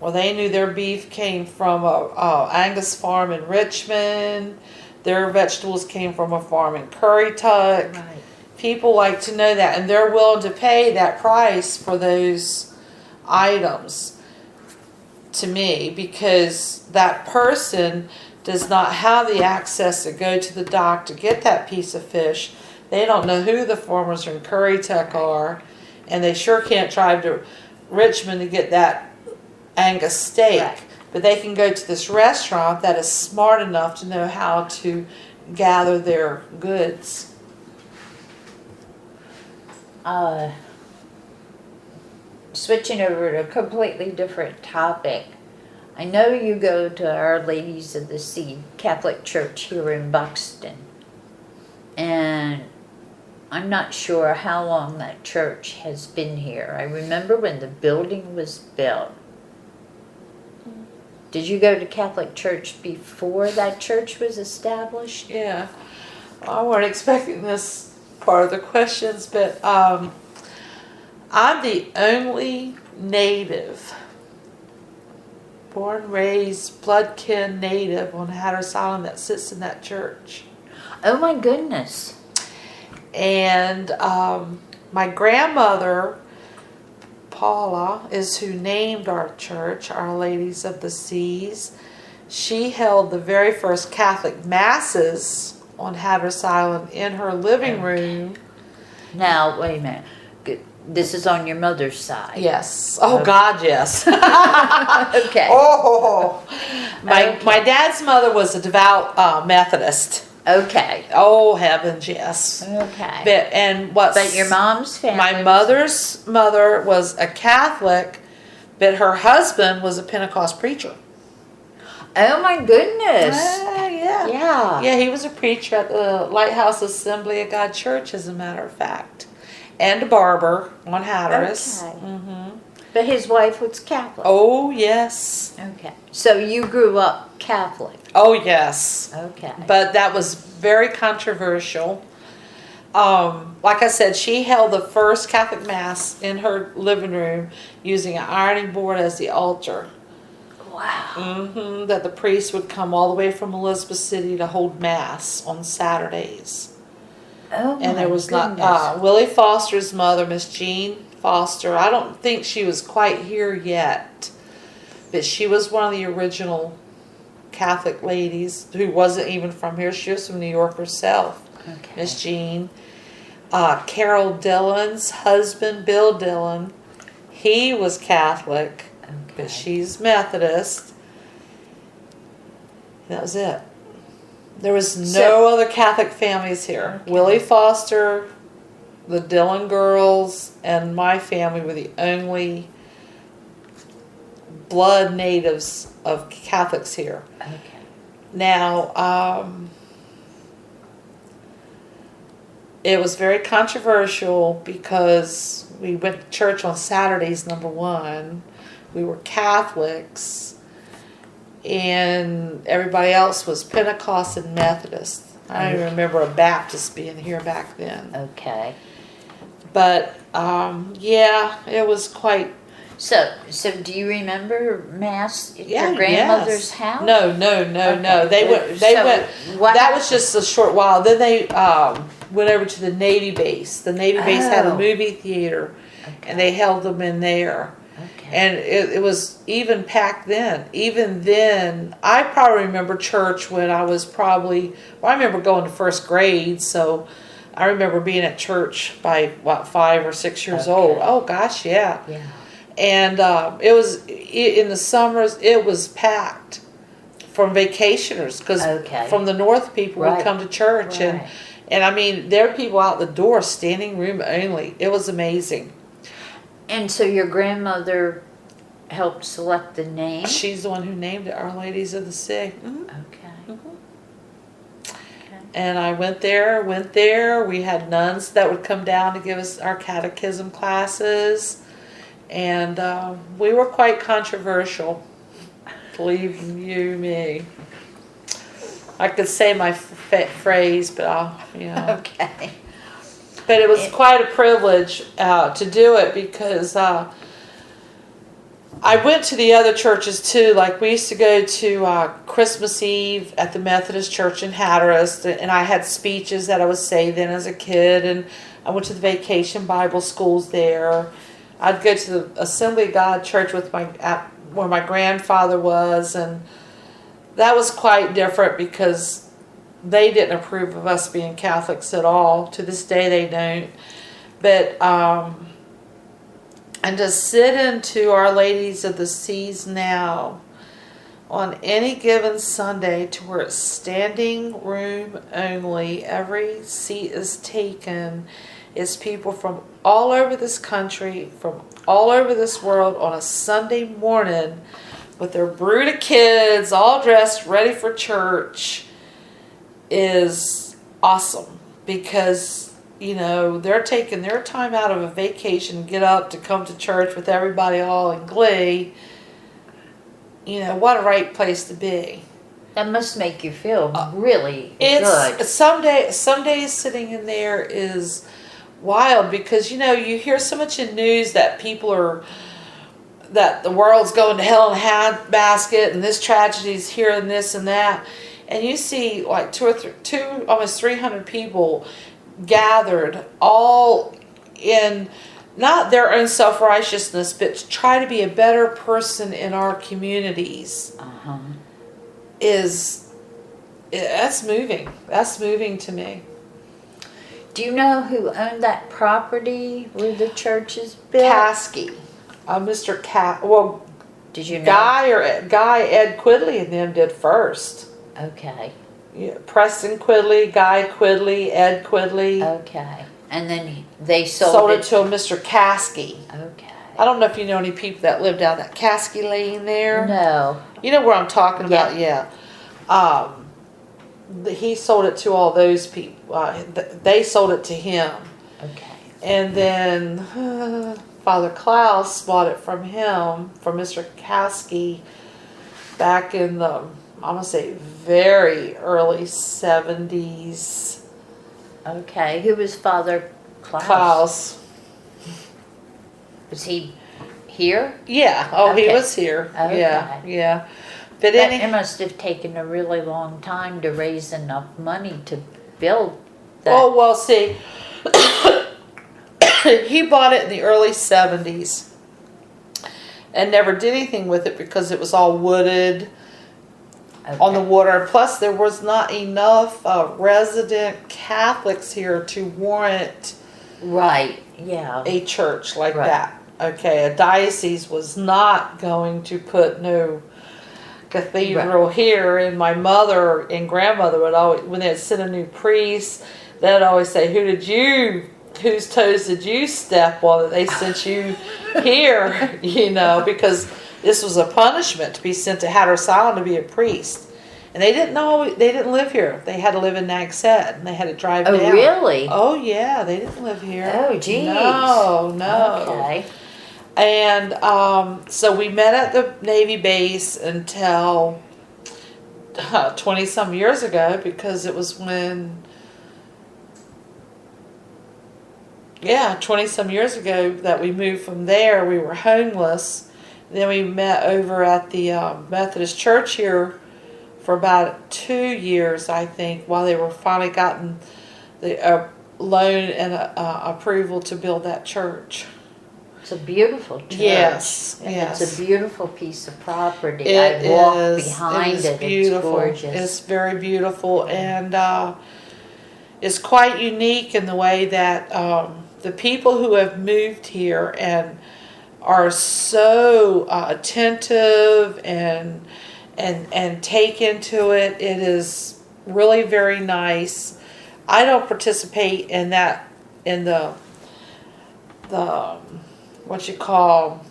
or they knew their beef came from a Angus farm in Richmond. their vegetables came from a farm in Currituck. Right. People like to know that, and they're willing to pay that price for those items to me, because that person does not have the access to go to the dock to get that piece of fish. They don't know who the farmers in Currituck are, and they sure can't drive to Richmond to get that Angus steak. Right. But they can go to this restaurant that is smart enough to know how to gather their goods. Switching over to a completely different topic. I know you go to Our Ladies of the Sea Catholic Church here in Buxton. And I'm not sure how long that church has been here. I remember when the building was built. Did you go to Catholic church before that church was established? Yeah. I weren't expecting this part of the questions, but I'm the only native, born, raised, bloodkin native on Hatteras Island that sits in that church. Oh my goodness. And my grandmother, Paula, is who named our church, Our Ladies of the Seas. She held the very first Catholic masses on Hatteras Island in her living room. Now, wait a minute. This is on your mother's side. Yes. Oh, Okay. God, yes. Okay. Oh, Okay. my dad's mother was a devout Methodist. Okay. Oh, heavens, yes. Okay. But your mom's family. My mother's mother was a Catholic, but her husband was a Pentecost preacher. Oh my goodness. Yeah. Yeah. Yeah, he was a preacher at the Lighthouse Assembly of God Church, as a matter of fact. And a barber on Hatteras. Okay. Mm-hmm. But his wife was Catholic. Oh, yes. Okay. So you grew up Catholic. Oh, yes. Okay. But that was very controversial. Like I said, she held the first Catholic Mass in her living room using an ironing board as the altar. Wow. That the priest would come all the way from Elizabeth City to hold Mass on Saturdays. Oh my And there was goodness. not Willie Foster's mother, Miss Jean Foster. I don't think she was quite here yet, but she was one of the original Catholic ladies who wasn't even from here. She was from New York herself. Okay. Miss Jean. Carol Dillon's husband, Bill Dillon, he was Catholic, but she's Methodist. That was it. There was no other Catholic families here. Okay. Willie Foster, the Dillon girls, and my family were the only blood natives of Catholics here. Okay. Now, it was very controversial because we went to church on Saturdays, number one. We were Catholics. And everybody else was Pentecost and Methodist. I don't remember a Baptist being here back then. Okay. But, yeah, it was quite... So do you remember Mass at Yeah, your grandmother's yes. house? No. Okay. They went. That was just a short while. Then they went over to the Navy base. The Navy base had a Oh. movie theater, Okay. and they held them in there. Okay. And it was even packed then. Even then, I probably remember church when I was I remember going to first grade, so I remember being at church by, 5 or 6 years old. Oh, gosh, yeah. Yeah. And it was, in the summers, it was packed from vacationers, because from the north people would come to church. Right. And I mean, there were people out the door, standing room only. It was amazing. And so your grandmother helped select the name? She's the one who named it Our Ladies of the Sea. Okay. And I went there. We had nuns that would come down to give us our catechism classes. And we were quite controversial, believe you me. I could say my phrase, but Okay. But it was quite a privilege to do it, because I went to the other churches too. Like we used to go to Christmas Eve at the Methodist Church in Hatteras, and I had speeches that I would say then as a kid. And I went to the vacation Bible schools there. I'd go to the Assembly of God church with where my grandfather was, and that was quite different because they didn't approve of us being Catholics at all. To this day, they don't. But and to sit into Our Ladies of the Seas now on any given Sunday to where it's standing room only, every seat is taken, is people from all over this country, from all over this world on a Sunday morning with their brood of kids all dressed ready for church is awesome because they're taking their time out of a vacation, get up to come to church with everybody all in glee. What a right place to be. That must make you feel really good. Some days sitting in there is wild because, you hear so much in news that that the world's going to hell in a handbasket and this tragedy's here and this and that. And you see like almost 300 people gathered all in not their own self-righteousness, but to try to be a better person in our communities. That's moving to me. Do you know who owned that property where the church is built? Caskey. Mr. Did you know? Guy Ed Quidley and them did first. Okay. Yeah, Preston Quidley, Guy Quidley, Ed Quidley. Okay. And then they sold it to a Mr. Caskey. Okay. I don't know if you know any people that live down that Caskey Lane there. No. You know where I'm talking about? Yeah. He sold it to all those people. They sold it to him. Okay. And then Father Klaus bought it from him, from Mr. Caskey, back in the, I'm going to say, very early 70s. Okay. Who was Father Klaus? Klaus. Was he here? Yeah. Oh, okay. He was here. Okay. Yeah. But it must have taken a really long time to raise enough money to build that. Oh, well, see, he bought it in the early 70s and never did anything with it because it was all wooded on the water. Plus, there was not enough resident Catholics here to warrant a church like that. Okay, a diocese was not going to put no cathedral here, and my mother and grandmother would always, when they'd send a new priest, they'd always say, whose toes did you step on that they sent you here, because this was a punishment to be sent to Hatteras Island to be a priest. And they didn't live here. They had to live in Nags Head, and they had to drive down. Oh, really? Oh, yeah, they didn't live here. Oh, geez. No. Okay. And so we met at the Navy base until 20-some years ago, because it was when, 20-some years ago that we moved from there. We were homeless. Then we met over at the Methodist Church here for about 2 years, I think, while they were finally gotten the loan and approval to build that church. It's a beautiful church. Yes. It's a beautiful piece of property. It I walked behind it. Beautiful. It's gorgeous. It's very beautiful, and it's quite unique in the way that the people who have moved here and are so attentive and take into it. It is really very nice. I don't participate in that, in the what you call,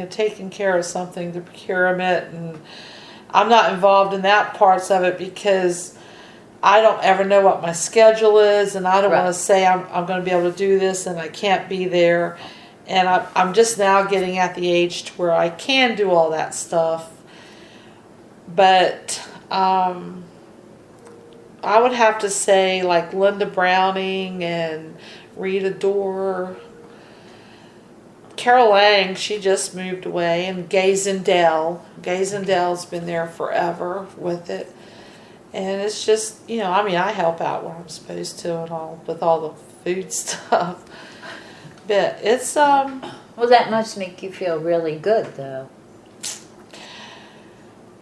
taking care of something, the procurement, and I'm not involved in that parts of it because I don't ever know what my schedule is, and I don't want to say I'm going to be able to do this and I can't be there. And I'm just now getting at the age to where I can do all that stuff. But I would have to say like Linda Browning and Rita Dorr, Carol Lang, she just moved away, and Gazendale's been there forever with it. And it's just, I mean, I help out where I'm supposed to and all with all the food stuff. But it's Well, that must make you feel really good, though.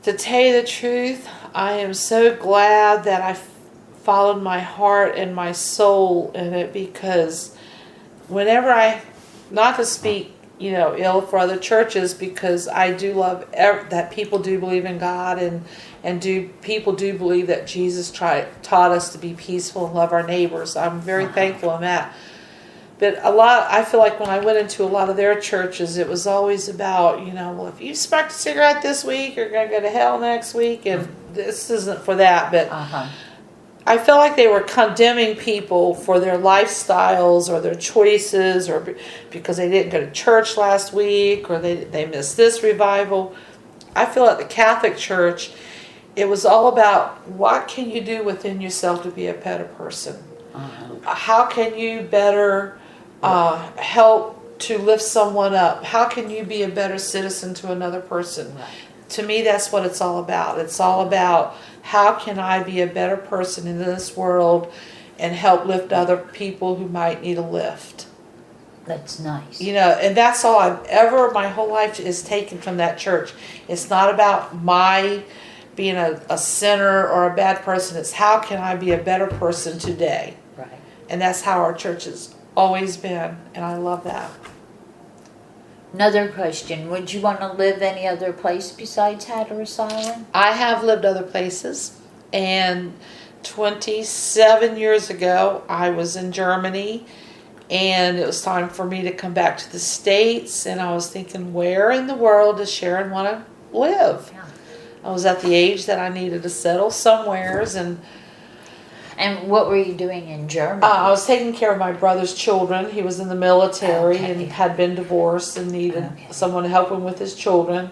to tell you the truth, I am so glad that I followed my heart and my soul in it, because whenever not to speak, ill for other churches, because I do love that people do believe in God, and people do believe that Jesus taught us to be peaceful and love our neighbors. I'm very thankful in that. But I feel like when I went into a lot of their churches, it was always about, well, if you smoked a cigarette this week, you're going to go to hell next week, and this isn't for that. But I felt like they were condemning people for their lifestyles or their choices, or because they didn't go to church last week, or they missed this revival. I feel like the Catholic Church, it was all about what can you do within yourself to be a better person. How can you better help to lift someone up? How can you be a better citizen to another person? Right. To me, that's what it's all about. It's all about how can I be a better person in this world and help lift other people who might need a lift. That's nice. And that's all my whole life is taken from that church. It's not about my being a sinner or a bad person. It's how can I be a better person today? Right. And that's how our church has always been, and I love that. Another question. Would you want to live any other place besides Hatteras Island? I have lived other places, and 27 years ago I was in Germany, and it was time for me to come back to the States, and I was thinking, where in the world does Sharon want to live? Yeah. I was at the age that I needed to settle somewheres. And what were you doing in Germany? I was taking care of my brother's children. He was in the military and had been divorced and needed someone to help him with his children.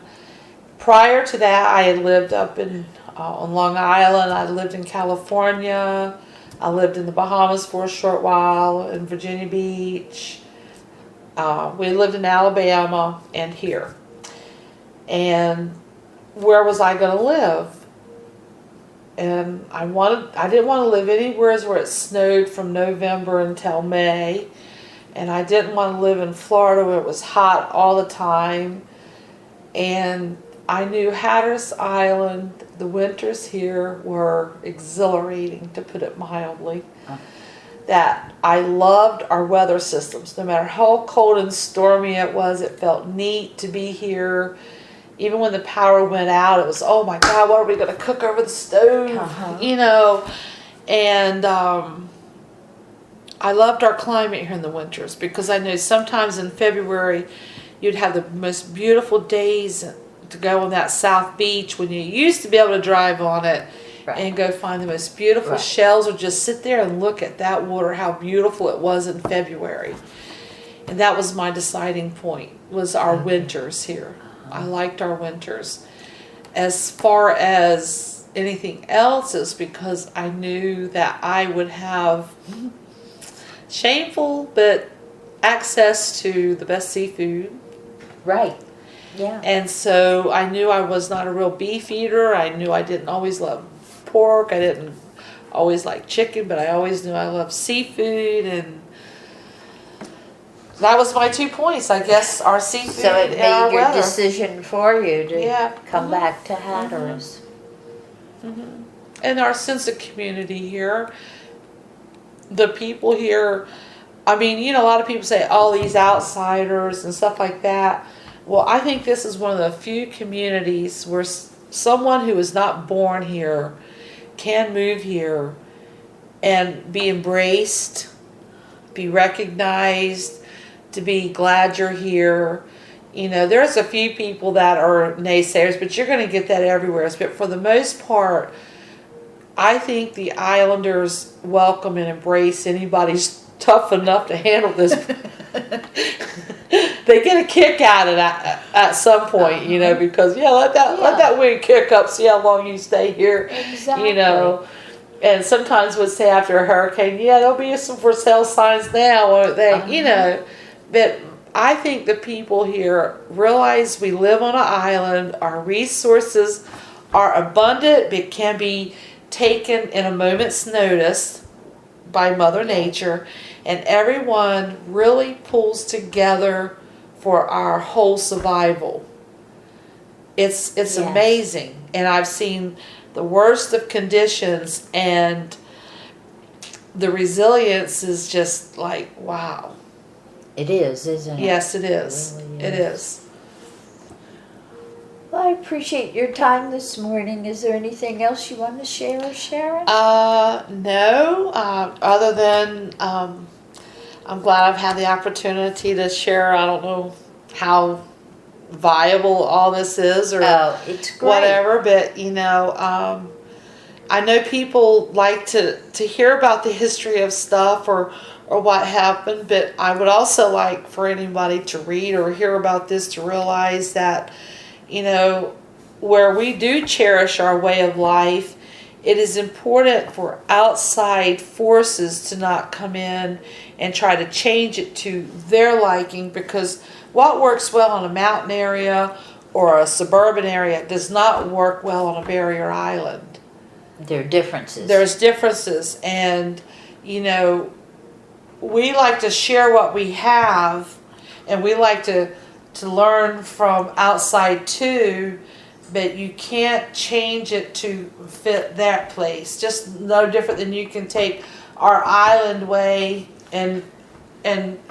Prior to that, I had lived up on Long Island. I lived in California. I lived in the Bahamas for a short while, in Virginia Beach. We lived in Alabama and here. And where was I going to live? And I didn't want to live anywhere where it snowed from November until May. And I didn't want to live in Florida where it was hot all the time. And I knew Hatteras Island, the winters here were exhilarating, to put it mildly. That I loved our weather systems. No matter how cold and stormy it was, it felt neat to be here. Even when the power went out, it was, oh my God, what are we going to cook over the stove? And I loved our climate here in the winters, because I know sometimes in February you'd have the most beautiful days to go on that South Beach when you used to be able to drive on it and go find the most beautiful shells, or just sit there and look at that water, how beautiful it was in February. And that was my deciding point, was our winters here. I liked our winters. As far as anything else is because I knew that I would have shameful but access to the best seafood. Right. Yeah. And so I knew I was not a real beef eater. I knew I didn't always love pork. I didn't always like chicken, but I always knew I loved seafood, and that was my 2 points, I guess, our seafood So it and our made your weather. decision for you to come Mhm. back to Hatteras. And our sense of community here. The people here, I mean, a lot of people say, oh, these outsiders and stuff like that. Well, I think this is one of the few communities where someone who is not born here can move here and be embraced, be recognized, to be glad you're here. There's a few people that are naysayers, but you're going to get that everywhere. But for the most part, I think the Islanders welcome and embrace anybody who's tough enough to handle this. They get a kick out of that at some point, because let that wind kick up, see how long you stay here. Exactly. And sometimes we'd say after a hurricane, there'll be some for sale signs now, or they, But I think the people here realize we live on an island. Our resources are abundant, but can be taken in a moment's notice by Mother Nature, and everyone really pulls together for our whole survival. It's Yes. amazing, and I've seen the worst of conditions, and the resilience is just like, wow. It is, isn't it? Yes, it is. Really It is. Well, I appreciate your time this morning. Is there anything else you want to share, Sharon? No. Other than I'm glad I've had the opportunity to share. I don't know how viable all this is or It's great. whatever, but I know people like to hear about the history of stuff or what happened, but I would also like for anybody to read or hear about this to realize that, where we do cherish our way of life, it is important for outside forces to not come in and try to change it to their liking, because what works well in a mountain area or a suburban area does not work well on a barrier island. There are differences. There's differences, and we like to share what we have, and we like to learn from outside too, but you can't change it to fit that place. Just no different than you can take our island way and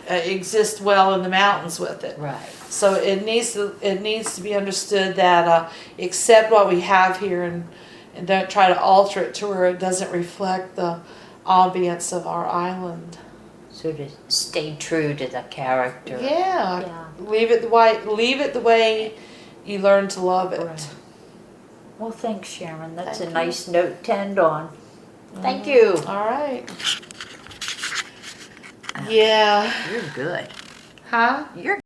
exist well in the mountains with it. Right. So it needs to be understood that accept what we have here and don't try to alter it to where it doesn't reflect the ambience of our island. So to stay true to the character. Yeah. Yeah. Leave it the way you learn to love it. Right. Well, thanks, Sharon. That's Thank a you. nice note to end on. Thank you. All right. Yeah. You're good. Huh? You're